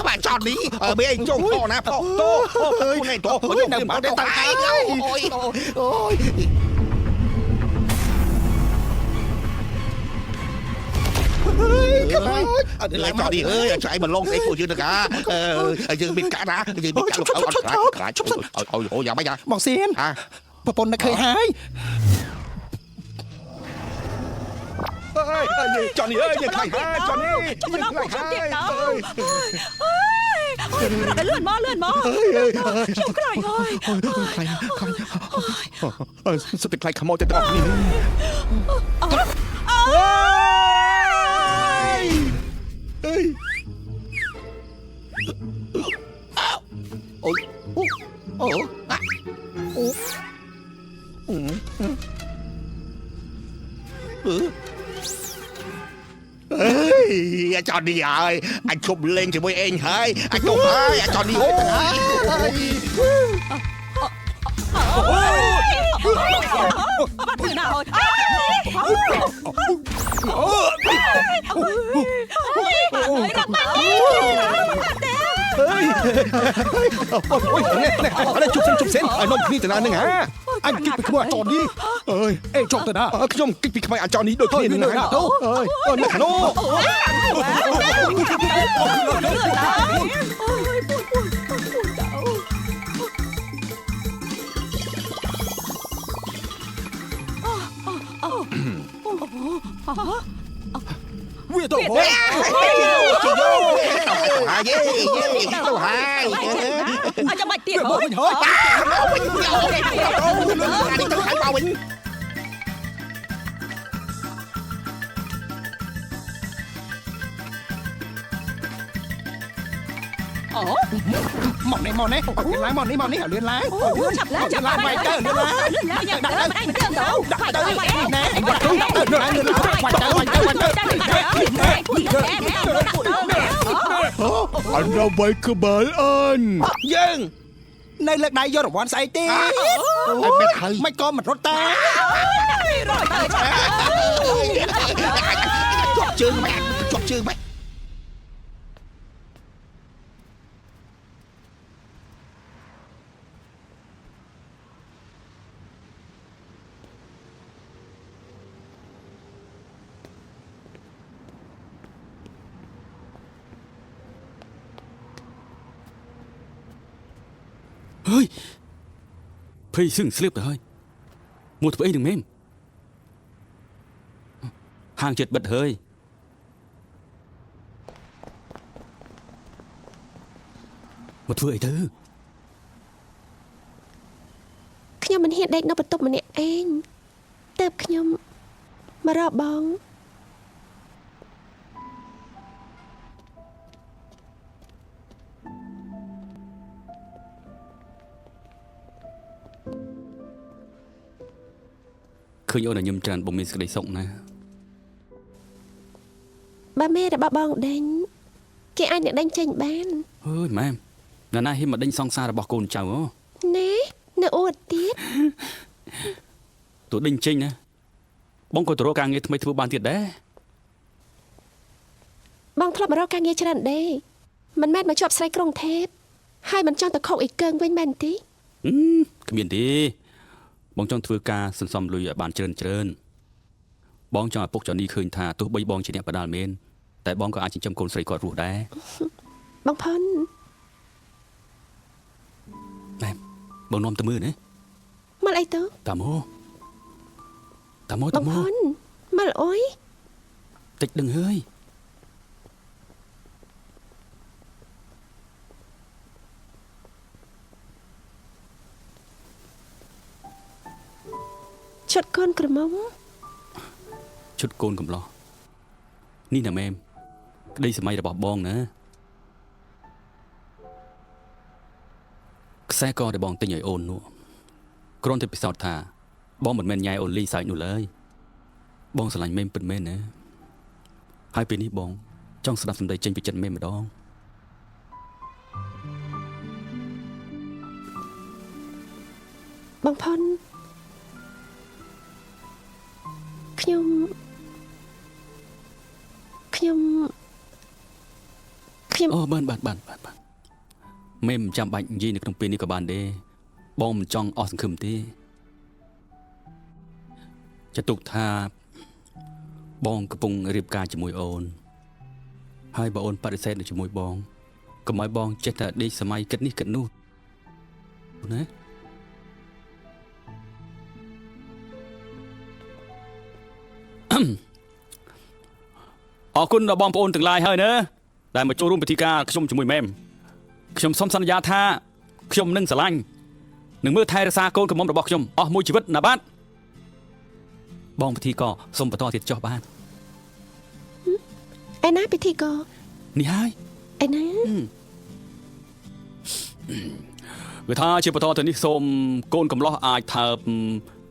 าบ้านจอดนี้ไม่เองจงพ่อนะพ่อโตคุณไอ้โตโอ้ยหนังมาได้ตายแล้วโอ้ยlại cho đi ơi chạy mà lon thấy cô chưa được cả dừng bị cả đã dừng bị cả lục ôi giờ mấy giờ บอกเซียนประปนนะเคยหาย Johnny ơi dừng lại hai Johnny dừng lại hai cái lươn mó chụp cái này thôi สติใครขโมยจะตอกนี่ Ê, cho đi rồi, anh chụp lên cho môi anh hơi, anh chụp hơi, anh cho đi hết. បាត់ទៅណាហើយរកមក Ôi, đây chụp sen, nông kia từ nào nữa hả? Anh kịp bị khmai tròn đi. Ơi, Ê chọn từ nào? không kích bị khmai cho đi đôi kia nữa hả? Ơi, nè nó. វាទៅហូ Đâu hai. អត់ចាំបាច់ទៀត មកវិញហើយ Đi tới hải bao bình. មកនេះលឿនឡើងមកនេះលឿនឡើង ចាប់ឡើង ឡើងវាយទៅលឿនឡើង ដាក់ទៅមិនដឹងទៅ ដាក់ទៅណែវាយទៅលឿនឡើងវាយទៅAnh ra vậy cơ bản anh. យើងនៅលើកដៃយករង្វាន់ស្អីទេ Anh biết hơi. មិនក៏មិនរត់តា Chọc chương mày, chọc chương mày. เฮ้ยพี่ซึ่งสลิปrồi mua tụi ấy đừng mềm hàng chật bật hơi một vừa ấy thứ ខ្ញុំមិនហ៊ានដេកនៅបន្ទប់ម្នាក់ឯងទើបខ្ញុំមករកបង ឃើញអូនឲ្យខ្ញុំច្រើនបងមានសេចក្តីសុខណាស់ បើមេរបស់បងដេញគេអាចអ្នកដេញចេញបាន អើយម៉ែណាណាហ៊ានមកដេញសង្សាររបស់កូនចៅហ៎ ណែនៅអួតទៀត ទោះដេញចេញណាបងក៏ទៅរកការងារថ្មីធ្វើបានទៀតដែរ បងធ្លាប់មករកការងារច្រើនដេមិនមែនមកជាប់ស្រ័យក្រុងថេបហើយមិនចង់ទៅខកអីកើងវិញមែនទេ គ្មានទេបងចង់ធ្វើការសន្សំលុយឲ្យបានច្រើនបងចង់ឲ្យពុកចៅនេះឃើញថាទោះបីបងជាអ្នកបដាល់មែនតែបងក៏អាចចិញ្ចឹមកូនស្រីគាត់រស់ដែរ បងផុន ម៉ែបងនាំទៅមើលណា មកអីទៅ តាមហ៎តាម បង តាម ផុនមកអុយ តិចដឹងហើយ ឈុតកូនក្រមុំ ឈុតកូនកំឡោះនេះណាម៉ែក្តីសម័យរបស់បងណាខ្សែកដែលបងទិញឲ្យអូននោះគ្រាន់តែពិសោធន៍ថាបងមិនមែនញ៉ែអូនលីសើចនោះឡើយបងស្រឡាញ់ម៉ែពិតមែនណាហើយពេលនេះបងចង់ស្ដាប់សម្ដីចេញពីចិត្តម៉ែម្ដង បងផុនខ្ញុំអូបានម៉ែមិនចាំបាច់និយាយនៅក្នុងពេលនេះក៏បានដែរបងមិនចង់អស់សង្ឃឹមទេចាត់ទុកថាបងកំពុងរៀបការជាមួយអូនហើយបើអូនបដិសេធនៅជាមួយបងកុំឲ្យបងចេះតែដេកសម័យគិតនេះគិតនោះណា អរគុណដល់បងប្អូនទាំងឡាយហើយណាដែលមកចូលរួមពិធីការខ្ញុំជាមួយម៉ែមខ្ញុំសូមសន្យាថាខ្ញុំនឹងស្រឡាញ់នឹងមើលថែរក្សាកូនកំមុំរបស់ខ្ញុំអស់មួយជីវិតណាបាទបងពិធីករសូមបន្តទៀតចុះបាទ ឯណាពិធីករ នេះហើយ ឯណា វាថាជាបន្តទៅនេះសូមកូនកំឡោះអាចថើប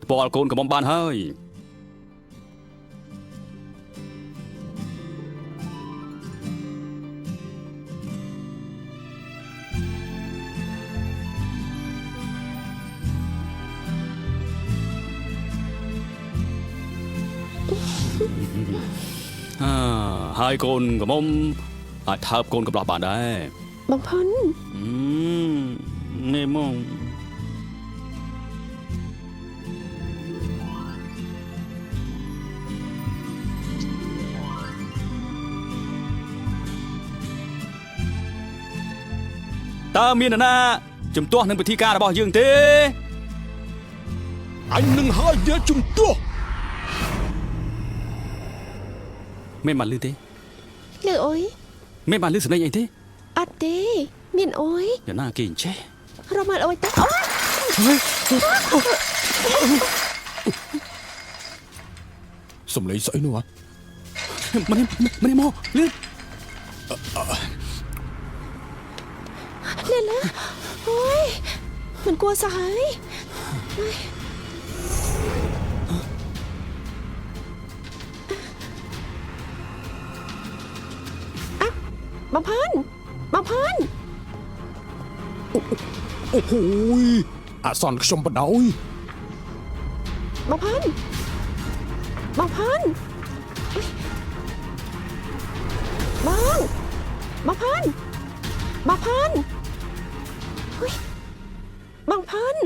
ថ្ពាល់កូនកំមុំបានហើយ hai con của mông ai tháp conกับเราบ้านได้ បងផុន nghe mông ตามีนนะជំទាស់នឹងពិធីការរបស់យើងទេ អញនឹងហើយអ្នកជំទាស់ មិនបានលឺទេ លឺអុយ មិនបានលឺសំឡេងអីទេ អត់ទេមានអុយ យ៉ាងណាគេអញ្ចេះ រកមកអុយទៅអូយ សំឡេងស្អីនោះហ៎ មិនមកលឺ លឺលឺអូយមិនគួរសោះហើយបងផុនបងផុន អូហូយអសន្នខ្ញុំបដ ாய் បងផុនបងផុនបងបងផុនបងផុនបងផុន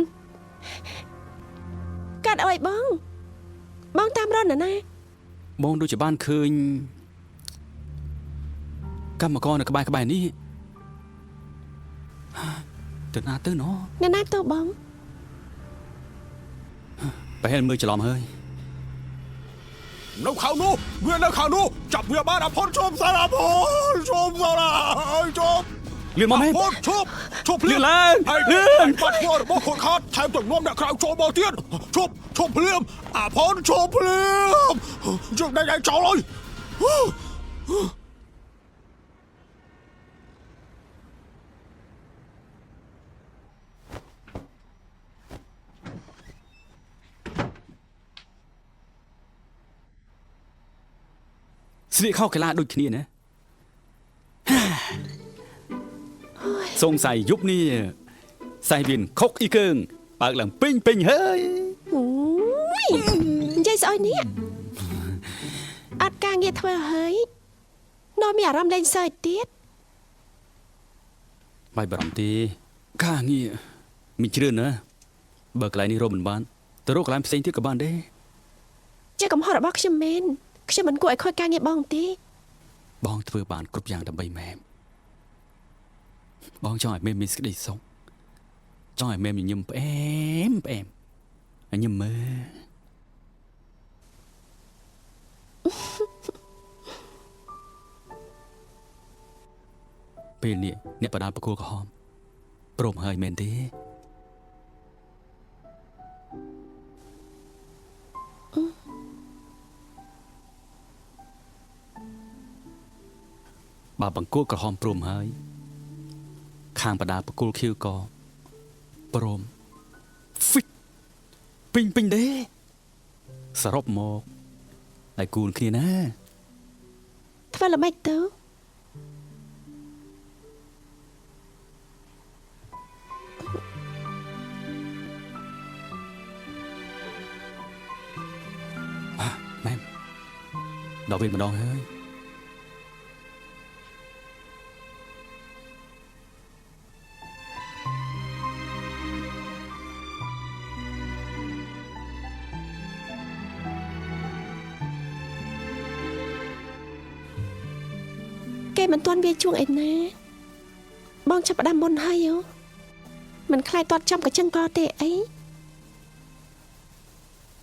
កាត់អើយបងតាមរនណា បងដូចជាបានឃើញកម្មករនៅក្បែរនេះទៅណាទៅណោះ អ្នកណាទៅបង ប្រហែលមើលច្រឡំហើយ នៅខាងនោះវានៅខាងនោះចាប់វាបានអផុនជុំសារអផុនជុំសារអើយជុំ លឿនមកមែន អផុនជុំភ្លាម ឡើង ហើយ លឿន បាត់ខ្លួនរបស់ខ្លួនខាត់ថែមទាំងនាំអ្នកក្រៅចូលមកទៀតជុំភ្លាមអផុនជុំភ្លាមយើងដេញឲ្យចោលហើយ ស្លៀកខោកីឡាដូចគ្នាណាសង្ស័យយប់នេះសៃវៀនខុកអ៊ីកើងបើកឡើងពេញហើយ អូយនិយាយស្អុយនេះអត់ការងារធ្វើហើយនៅមានអារម្មណ៍លេងសើចទៀត បាយបារម្ភទេការងារមានច្រើនណាបើកន្លែងនេះរកមិនបានទៅរកកន្លែងផ្សេងទៀតក៏បានដែរ ជាកំហុសរបស់ខ្ញុំមែនខ្ញុំមិនគួរឲ្យខូចការងារបងទេ បងធ្វើបានគ្រប់យ៉ាងដើម្បីម៉ែមបងចង់ឲ្យម៉ែមមានសេចក្តីសុខចង់ឲ្យម៉ែមញញឹមផ្អែមញញឹមមើលពេលនេះអ្នកបដាលប្រគល់ក្រហមព្រមហើយមែនទេបើបង្គោលក្រហមព្រមហើយខាងបដាលប្រគល់ខៀវក៏ព្រមហ្វិតពេញទេសរុបមកឲ្យគូនគ្នាណា ធ្វើល្មិចទៅ ម៉ែមដល់ពេលម្ដងហើយ គេមិនទាន់វាជួងអីណាបងចាប់ផ្ដើមមុនហើយយោមិនខ្លាចទាត់ចំកញ្ចឹងកទេអី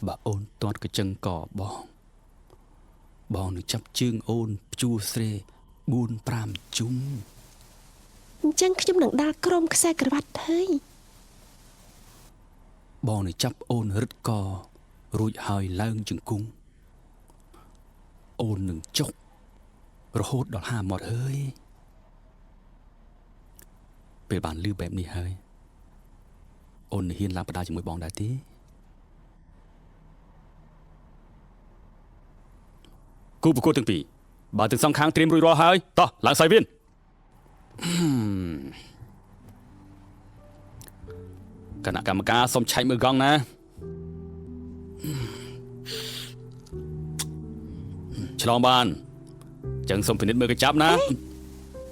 បើអូនទាត់កញ្ចឹងកបងនឹងចាប់ជើងអូនព្យួរស្រេ 4-5 ជុំ អញ្ចឹងខ្ញុំនឹងដាល់ក្រុមខ្សែក្រវ៉ាត់ហើយ បងនឹងចាប់អូនរឹតករួចហើយឡើងជង្គង់អូននឹងចុករហូតដល់ហាមាត់ហើយពេលបានលឺបែបនេះហើយអូននឹងហ៊ានឡើងបដាជាមួយបងដែរទេគូប្រកួតទាំងពីរបើទាំងសងខាងត្រៀមរួចរាល់ហើយតោះឡើងសៃវៀនគណៈកម្មការសូមឆែកមើលកង់ណា ឆ្លងបានចឹងសូមពិនិត្យមើលកញ្ចប់ណា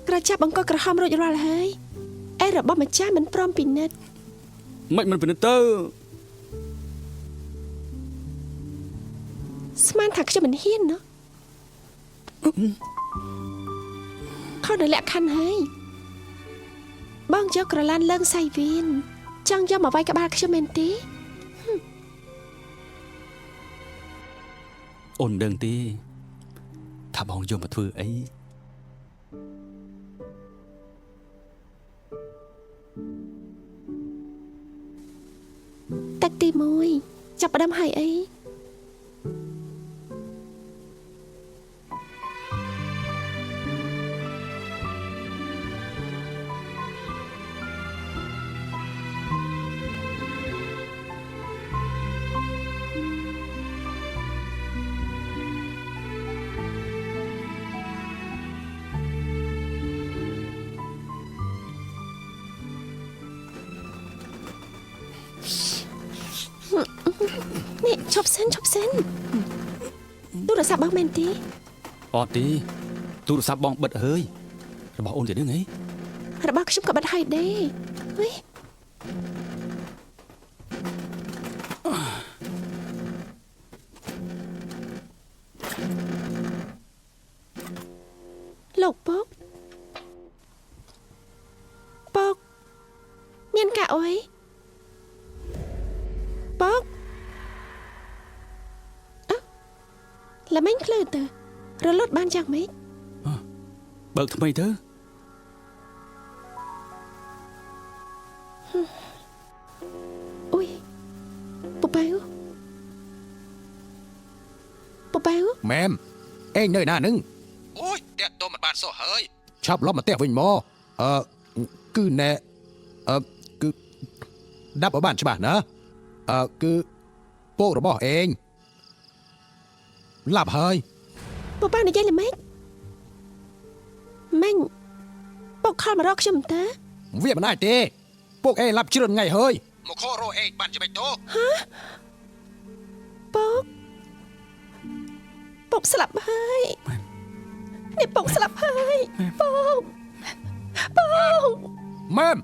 ក្រចាប់អង្គក្រហមរួចរាល់ហើយអេរបស់ម្ចាស់មិនព្រមពិនិត្យ មិនពិនិត្យទៅ ស្មានថាខ្ញុំមិនហ៊ានណោះខុសនៅលក្ខខណ្ឌហើយបងយកក្រឡានលើងសៃវៀនចង់យកមកវាយក្បាលខ្ញុំមែនទេ អូនដឹងទេថាបងយកមកធ្វើអី ទឹកទី1ចាប់ផ្ដើមហើយអី នេះឈប់សិនទូរស័ព្ទបងមែនទេ អត់ទេទូរស័ព្ទបងបិទហើយរបស់អូនទៀតហ្នឹងហី របស់ខ្ញុំក៏បិទហើយដែរហីលោកពុកមានកាអុយពុក ល្មិញភ្លឺទៅរលត់បានយ៉ាងម៉េច បើកថ្មីទៅ អុយពូប៉ៅ មែមឯងនៅណានឹងអូយតែតមិនបានសោះហើយឆាប់លប់មកផ្ទះវិញមកគឺណែគឺដាប់ឲ្យបានច្បាស់ណាគឺពករបស់ឯងឡាប់ហើយ ពូប៉ៅនិយាយល្មិចមិញពុកខលមករកខ្ញុំតើ វាមិនអាចទេពកឯងឡាប់ជ្រឿនថ្ងៃហើយមកខរកឯងបានច្បាច់ទៅ ពុកស្លាប់ហើយនេះពុកស្លាប់ហើយពុក ម៉ែម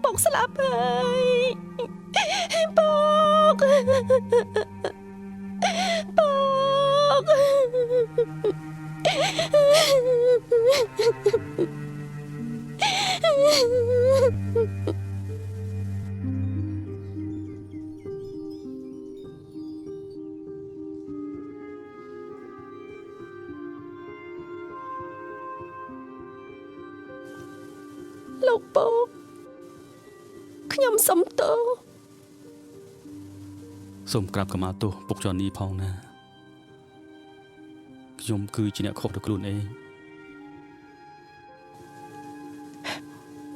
ពុកស្លាប់ហើយពុក លោកពុកខ្ញុំសុំទោស សូមក្រាបកម្មាទោសពុកចនីផងណាខ្ញុំគឺជាអ្នកខុសទៅខ្លួនឯង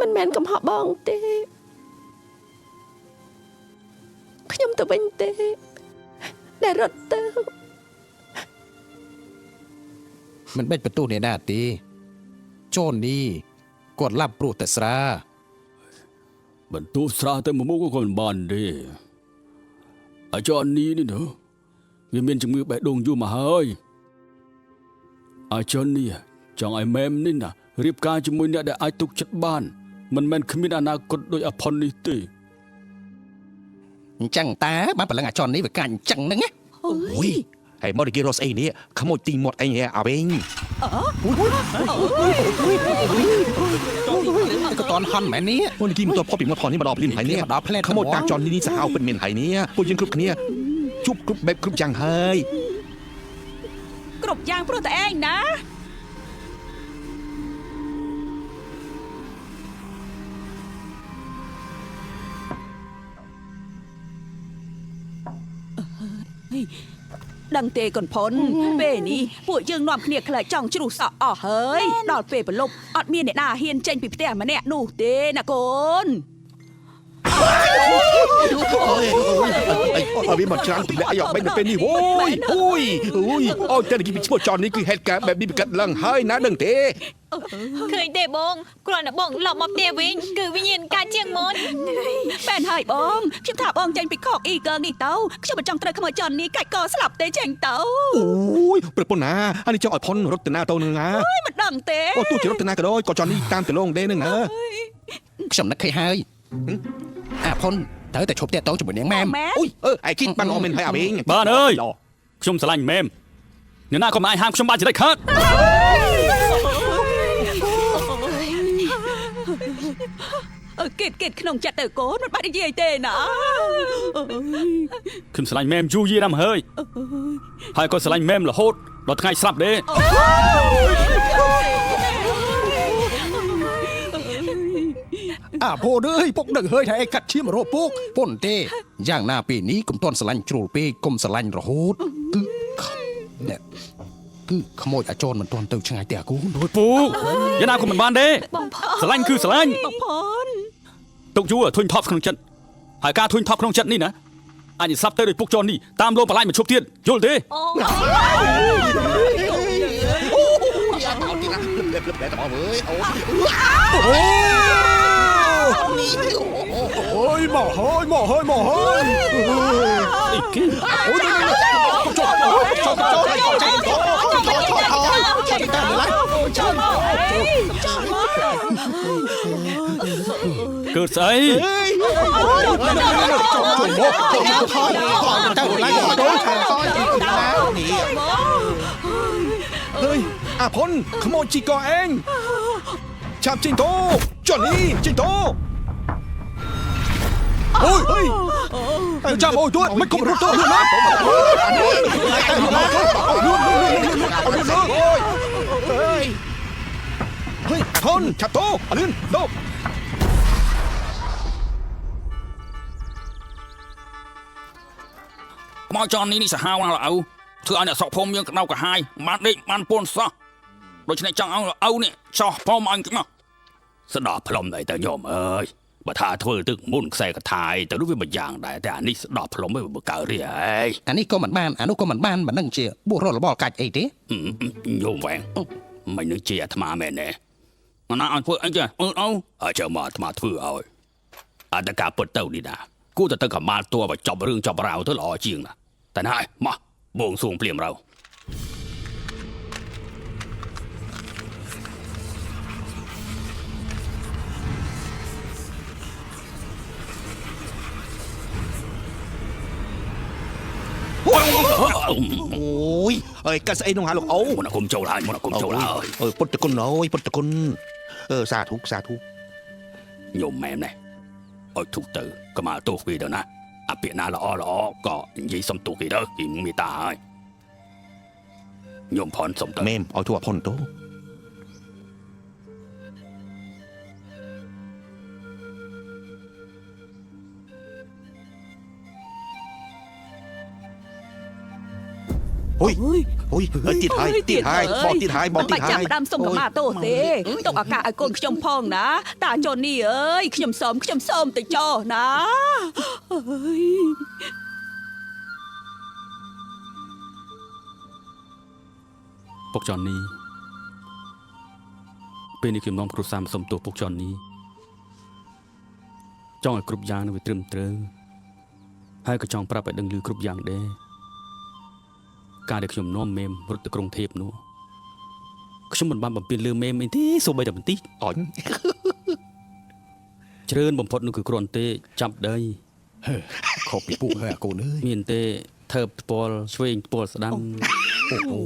មិនមែនកំហុសបងទេខ្ញុំទៅវិញទេដែលរត់ទៅ មិនបាច់បន្ទោសអ្នកណាទេចននេះគាត់ឡាប់ព្រោះតែស្រា បន្ទោសស្រាតែមួយមុខក៏មិនបានទេអាចារ្យនេះណាវាមានជំងឺបេះដូងយូរមកហើយអាចារ្យនេះចង់ឲ្យម៉ែមនេះណារៀបការជាមួយអ្នកដែលអាចទុកចិត្តបានមិនមែនគ្មានអនាគតដូចអាផុននេះទេ អញ្ចឹងតាបានប្រឡឹងអាចននេះវាកាញ់អញ្ចឹងហ្នឹងណា អូយហើយមកគេរស់អីនេះខ្មោចទីមាត់អីហ៎អាវិញ ក៏តន់ហន់មែននេះ អូនគីមកតផុតពីមាត់ផងនេះមកដល់ភ្លាមហើយនេះ ដល់ផ្លែ ខ្មោចតាចននេះសាហាវពិតមានហើយនេះពួកយើងគ្រប់គ្នាជប់គ្រប់បែបគ្រប់យ៉ាងហើយ គ្រប់យ៉ាងព្រោះតែឯងណា ដឹងទេកូនផុនពេលនេះពួកយើងនាំគ្នាខ្លាចចង់ជ្រុះសក់អស់ហើយដល់ពេលប្រលប់អត់មានអ្នកណាហ៊ានចេញពីផ្ទះម្នាក់នោះទេណាកូន អើវាមកច្រើនទម្លាក់អីអត់បែកនៅពេលនេះអូយអូយអូយអូយតែគីពីឈ្មោះចននេះគឺហេតុការណ៍បែបនេះប្រកាសឡើងហើយណាដឹងទេ ឃើញទេបងគ្រាន់តែបងឡប់មកផ្ទះវិញគឺវិញ្ញាណកាចជាងមុន បែនហើយបងខ្ញុំថាបងចេញពីខកអ៊ីកើនេះទៅខ្ញុំមិនចង់ត្រូវខ្មោចចន់នេះកាច់កស្លាប់ទេចេញទៅ អូយប្រពន្ធណាអានេះចង់ឲ្យផុនរត់ទៅណាទៅនឹងណា មិនដឹងទេ អូទោះជារត់ទៅណាក៏ដោយក៏ចន់នេះតាមទៅលងដេនឹងណា ខ្ញុំនឹកឃើញហើយអាផុនត្រូវតែឈប់តាក់ទងជាមួយនាងម៉ែម អូយឯគិតបានអមមិនហើយអាវិញ បានអើយខ្ញុំស្រឡាញ់មែមអ្នកណាក៏មិនអាចហាមខ្ញុំបានជាដាច់ខាត គិតក្នុងចិត្តទៅកូនមិនបាច់និយាយទេណា ខ្ញុំស្រឡាញ់មែមយូរយារណាស់ហើយហើយក៏ស្រឡាញ់មែមរហូតដល់ថ្ងៃស្លាប់ទេ អាផូនអើយពុកនឹងហើយថាឯងកាត់ឈាមរោពុកប៉ុន្តែយ៉ាងណាពេលនេះកុំតន់ស្រឡាញ់ជ្រុលពេកកុំស្រឡាញ់រហូតគឺខ្មោចអាចនមិនតន់ទៅឆ្ងាយទេអាគូ អូយពូយ៉ាងណាក៏មិនបានទេ បងផន ស្រឡាញ់គឺស្រឡាញ់ បងផន ទុកយូរធុញថប់ក្នុងចិត្តហើយការធុញថប់ក្នុងចិត្តនេះណាអាចនឹងស្លាប់ទៅដោយពុកចននេះតាមលោកបន្លាយមកឈប់ទៀតយល់ទេ អូយមកហើយមកហើយមកហើយ អីគេ អូយចុះ កើតស្អី ហើយអាផុនខ្មោចជីកអឯងឆាប់ចេញទៅចន់នេះចេញទៅ អូយចាំអូយទួតមិនគុំរត់ទៅលឿនណាហើយផុនឆាប់ទៅលឿនទៅ ខ្មោចចននេះសាហាវណាស់ល្អធ្វើឲ្យអ្នកស្រុកភូមិយើងក្តៅក្រហាយបានដេកបានពន់សោះដូច្នេះចង់ឲ្យល្អនេះចោះភូមិឲ្យមកស្ដោះផ្លុំដែរតើញោមអើយបើថាធ្វើទឹកមុនខ្សែកថាយទៅនោះវាមិនយ៉ាងដែរតែអានេះស្ដោះផ្លុំវាកើតរីហើយ អានេះក៏មិនបានអានោះក៏មិនបានមិននឹងជាបុរសរបល់កាច់អីទេ ញោមវែងមិននឹងជាអាត្មាមែនទេអាណាឲ្យធ្វើអីចាអើចាំមកអាត្មាធ្វើឲ្យអត្តការពុតទៅនេះណាគួរតែទៅកម្មាលតួបើចប់រឿងចប់រាវទៅល្អជាងណាតែណាមកបងសួងភ្លាមរៅ អូយអើយកាត់ស្អីនោះហាលោកអូ មុនគុំចូលហើយមុនគុំចូលហើយ អើពុទ្ធគុណអូយពុទ្ធគុណសាធុសាធុ ញោមម៉ែនេះអត់ទុកទៅកម្មាលទោសគេទៅណាអាពាក្យណាល្អក៏និយាយសុំទោសគេទៅគេមេត្តាហើយញោមផនសុំទៅ មែមឲ្យទួផុនទៅ អូយទៀតហើយបោះទៀតហើយ បាច់ចាប់ផ្ដើមសុំកម្មាទោសទេទុកឱកាសឲ្យកូនខ្ញុំផងណាតាចននេះអើយខ្ញុំសូមទៅចោណាអើយ ពុកចននេះពេលនេះខ្ញុំនាំគ្រូសាមសុំទោសពុកចននេះចង់ឲ្យគ្រប់យ៉ាងនឹងវាត្រឹមត្រូវហើយក៏ចង់ប្រាប់ឲ្យដឹងឮគ្រប់យ៉ាងដែរការដែលខ្ញុំនាំមេមរត់ទៅក្រុងទេពនោះខ្ញុំមិនបានបំពេញលើមេមអីទេសូម្បីតែបន្តិច អញ ច្រើនបំផុតនោះគឺគ្រាន់តែចាប់ដី ខុសពីពួកហើយអាកូនអើយ មានទេថើបថ្ពាល់ឆ្វេងថ្ពាល់ស្ដាំ អូ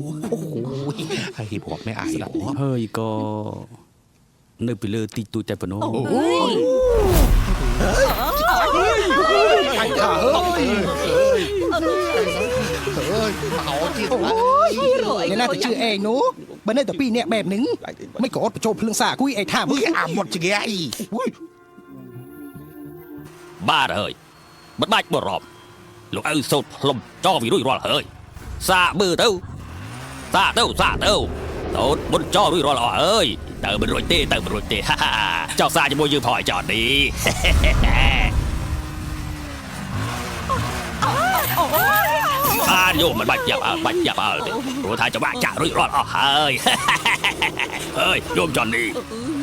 យហើយហៀបរាប់មែអាយ ហើយក៏នៅពីលើទីទួយតែប៉ុណ្ណោះ អញថាហើយ អ្នកណាទៅជឿឯងនោះបើនៅតែពីរនាក់បែបហ្នឹងមិនក៏អត់បញ្ចូលភ្លើងសាគួយឯងថាមើល អាមុតជាអី បាទហើយមិនបាច់បរំលោកឪសោតផ្លុំចោវារួចរាល់ហើយសាកមើលទៅតូតមុនចោរួចរាល់អើយទៅមិនរួចទេចោសាជាមួយយើងផងឲ្យចោនេះ អ โยมมันบาดเจ็บรู้ทางจะว่าจ่ารุ่ยรอดเฮ้ยเฮ้ยโยมจอนนี่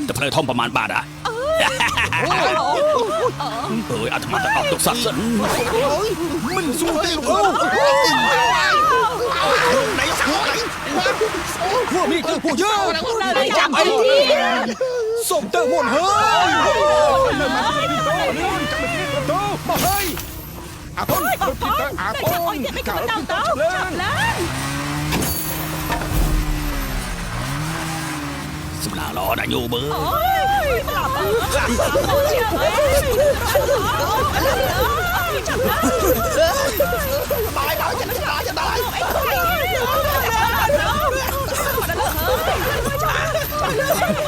จะเพลทอมประมาณบาทอ่ะเฮ้ยอาตมาจะออกตกสัตว์ มันสู้ได้หรอไหนสักไหนพวกนี้คือพวกเยอะจับไอ้ที่ส่งเตอร์หมดเฮ้ยมาเฮ้ยอาพงอาพงข่าวจับเลย สำนักรอนะโยมเบอร์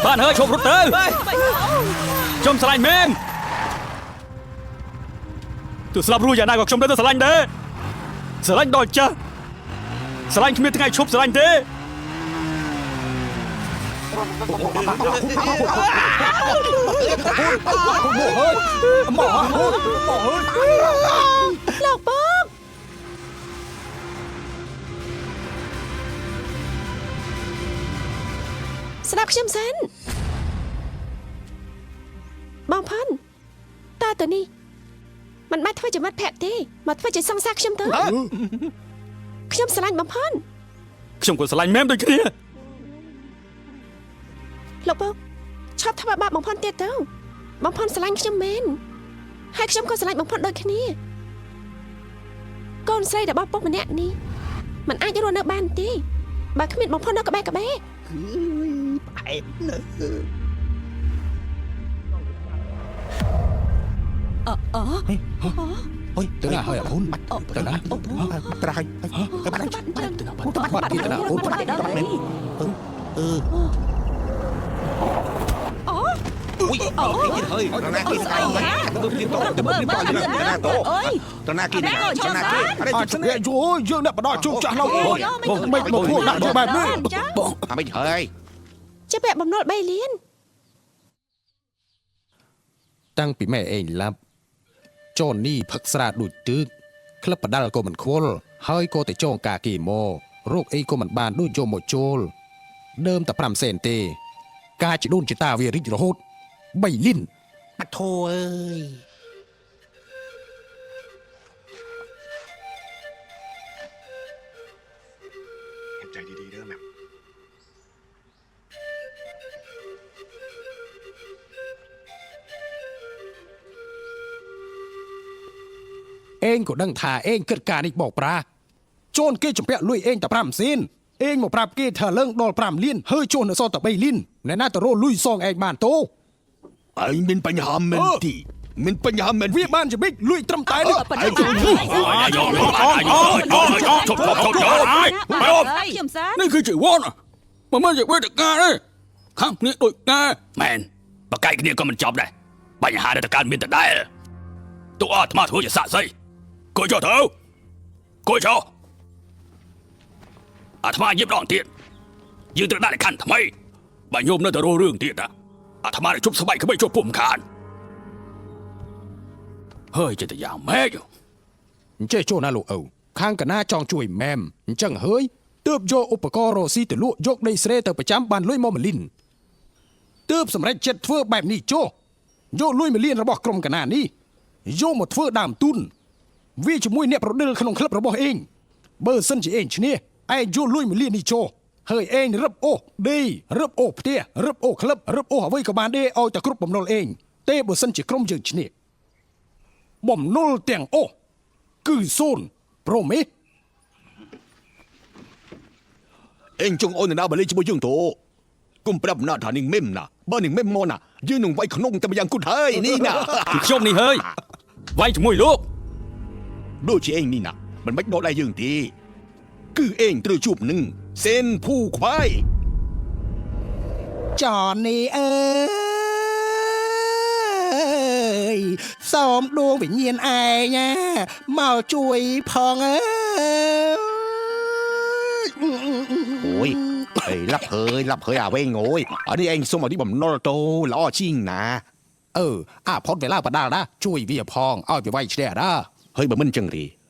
บ้านเฮ้ยชมรถเตอร์ชมสไลด์เมมตัวสลับรู้อย่านายกับชมได้ตัวสไลด์เด้สไลด์ดอยจ้ะสไลด์ขมิ้นทั้งไงชบสไลด์เด้ លោកពកស្ដាប់ខ្ញុំសិនបងផាន់តើទៅនេះមិនបាច់ធ្វើជាមិត្តភក្តិទេមកធ្វើជាសង្សារខ្ញុំទៅខ្ញុំស្រឡាញ់បងផាន់ ខ្ញុំក៏ស្រឡាញ់មែមដូចគ្នា លោកពកឈប់ធ្វើបាបបងផាន់ទៀតទៅបងផាន់ស្រឡាញ់ខ្ញុំមែនហើយខ្ញុំក៏ស្រឡាញ់បងផាន់ដូចគ្នាកូនស្រីរបស់ពុកម្នាក់នេះមិនអាចរស់នៅបានទេបើគ្មានបងផាន់នៅក្បែរផ្អែមណាស់ ôi từ nào hơi hôn từ nào từ nào các bạn bắt đi từ nào hôn bắt lên ui hơi từ nào kia sai từ liên tục từ bên ngoài từ nào tổ từ nào kia từ nào kia ở đây chúng nghe chú dương đập đòi chung trả lâu mình một cuộc đại cho bạn đi mình hơi จะแบบបំណុល3លាន តាំងពីម៉ែឯងឡាប់ចននេះផឹកស្រាដូចទឹកក្លឹបបដាល់ក៏មិនខ្វល់ហើយក៏តែចងការគីម៉ូរោគអីក៏មិនបានដូចយកមកចូលដើមតែ5សេនទេការជដូនជាតាវារិចរហូត3លានបាត់ធោអើយ ใจดีๆเด้อแม่ เองก็ดังท่าเองเกิดการอีกบอกปลาโจนเกจเปียลุยเองแต่พรำซินเองมาปราบเกเธอเลิงดอลพรำลิ้นเฮ้ยโจนซอตะใบลิ้นในหน้าตะโรลุยซองเองบ้านโต ไอ้มินปัญหาเมนตีมินปัญหาเมน วิบ้านจะบิ๊กลุยตรำตายเลย ไอ้โยมชบนี่คือจีวอนมันไม่ใช่เวทกาเลยครั้งนี้โดยกาแมนปากไก่กันเนี่ยก็มันจบได้ปัญหาในการบินแต่ได้ตัวอาตมาถือจะสะใจกุยเจ้าเถอะกุยเจ้าอาตมายิบรองเตียนยืนตระหน้าในขั้นทำไมบางโยมน่าจะรู้เรื่องเตียนนะอาตมาได้ชุบสบายเขาไม่ชุบปุ่มคานเฮ้ยจะแต่อย่างแม่อยู่ เจ้าโจน่าลูกเอาข้างกันหน้าจองช่วยแมมจังเฮ้ยเติบโยอุปกรณ์โรซีตะลุยกในเสเตอร์ประจำบ้านลุยมอมลินเติบสำเร็จเจ็ดเฟื่อแบบนี้โจโยลุยมาเลียนระบอกกรมกันหน้านี้โยหมดเฟื่อดามตุนวิจมุยเนี่ยประเดินขนมคลับระบอกเองเบอร์เซนจีเองชเนี่ยไอโยลุยมาเลียนนี่โจเฮ้ยเองรับโอดีรับโอเตี้ยรับโอคลับรับโอหาไว้กับบ้านเดเอาแต่กรุ๊ปบ่มนอลเองเต้เบอร์เซนจีกรมยังชเนี่ยบ่มนอลเตียงโอคือโซนโปรเม เอ็งจงโอนหน้าบริจบยังโตกุมปรับหน้าฐานหนึ่งเม่มนะบ้านหนึ่งเม่มมอนะยืนหนึ่งไว้ขนมแต่มายังกุดเฮ้ยนี่นะ ชมนี่เฮ้ยไว้จมุยลูก ดูชีเองนี่นะมันไม่โดนอะไรยังทีคือเองตรือจูบหนึ่งเส้นผู้ควาย จอนนี่เอ้ยซ้อมดวงวิญญาณไอ้เนี่ยมาช่วยพองเอ้ย โอ้ยเอ้ยรับเฮ้ยเว้งโอ้ยอันนี้เองส่งมาที่ผมนอร์โตล้อชิงนะพอดเวลาปะดาละช่วยเวียพองเอาไปไว้เชียร์นะ เฮ้ยบ่มันจังดี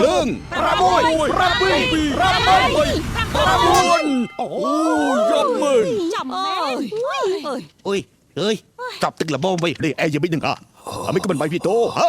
เรื่อง ระบุยระบุยระบุยระบุยโอ้ยยับมึน ចាំមែនអើយ ôi ơi chọc tức là bom vậy để ai giờ biết đừng à mấy cái mình bay phi tô hả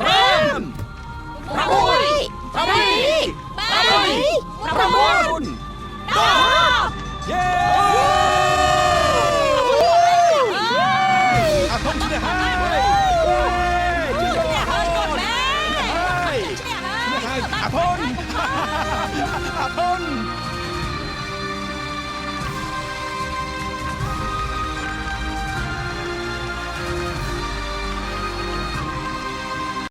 เริ่ม ประมุยประมุยประมุยประมุย คุณ เย้ อาทงชนะให้ชนะให้ ท่าน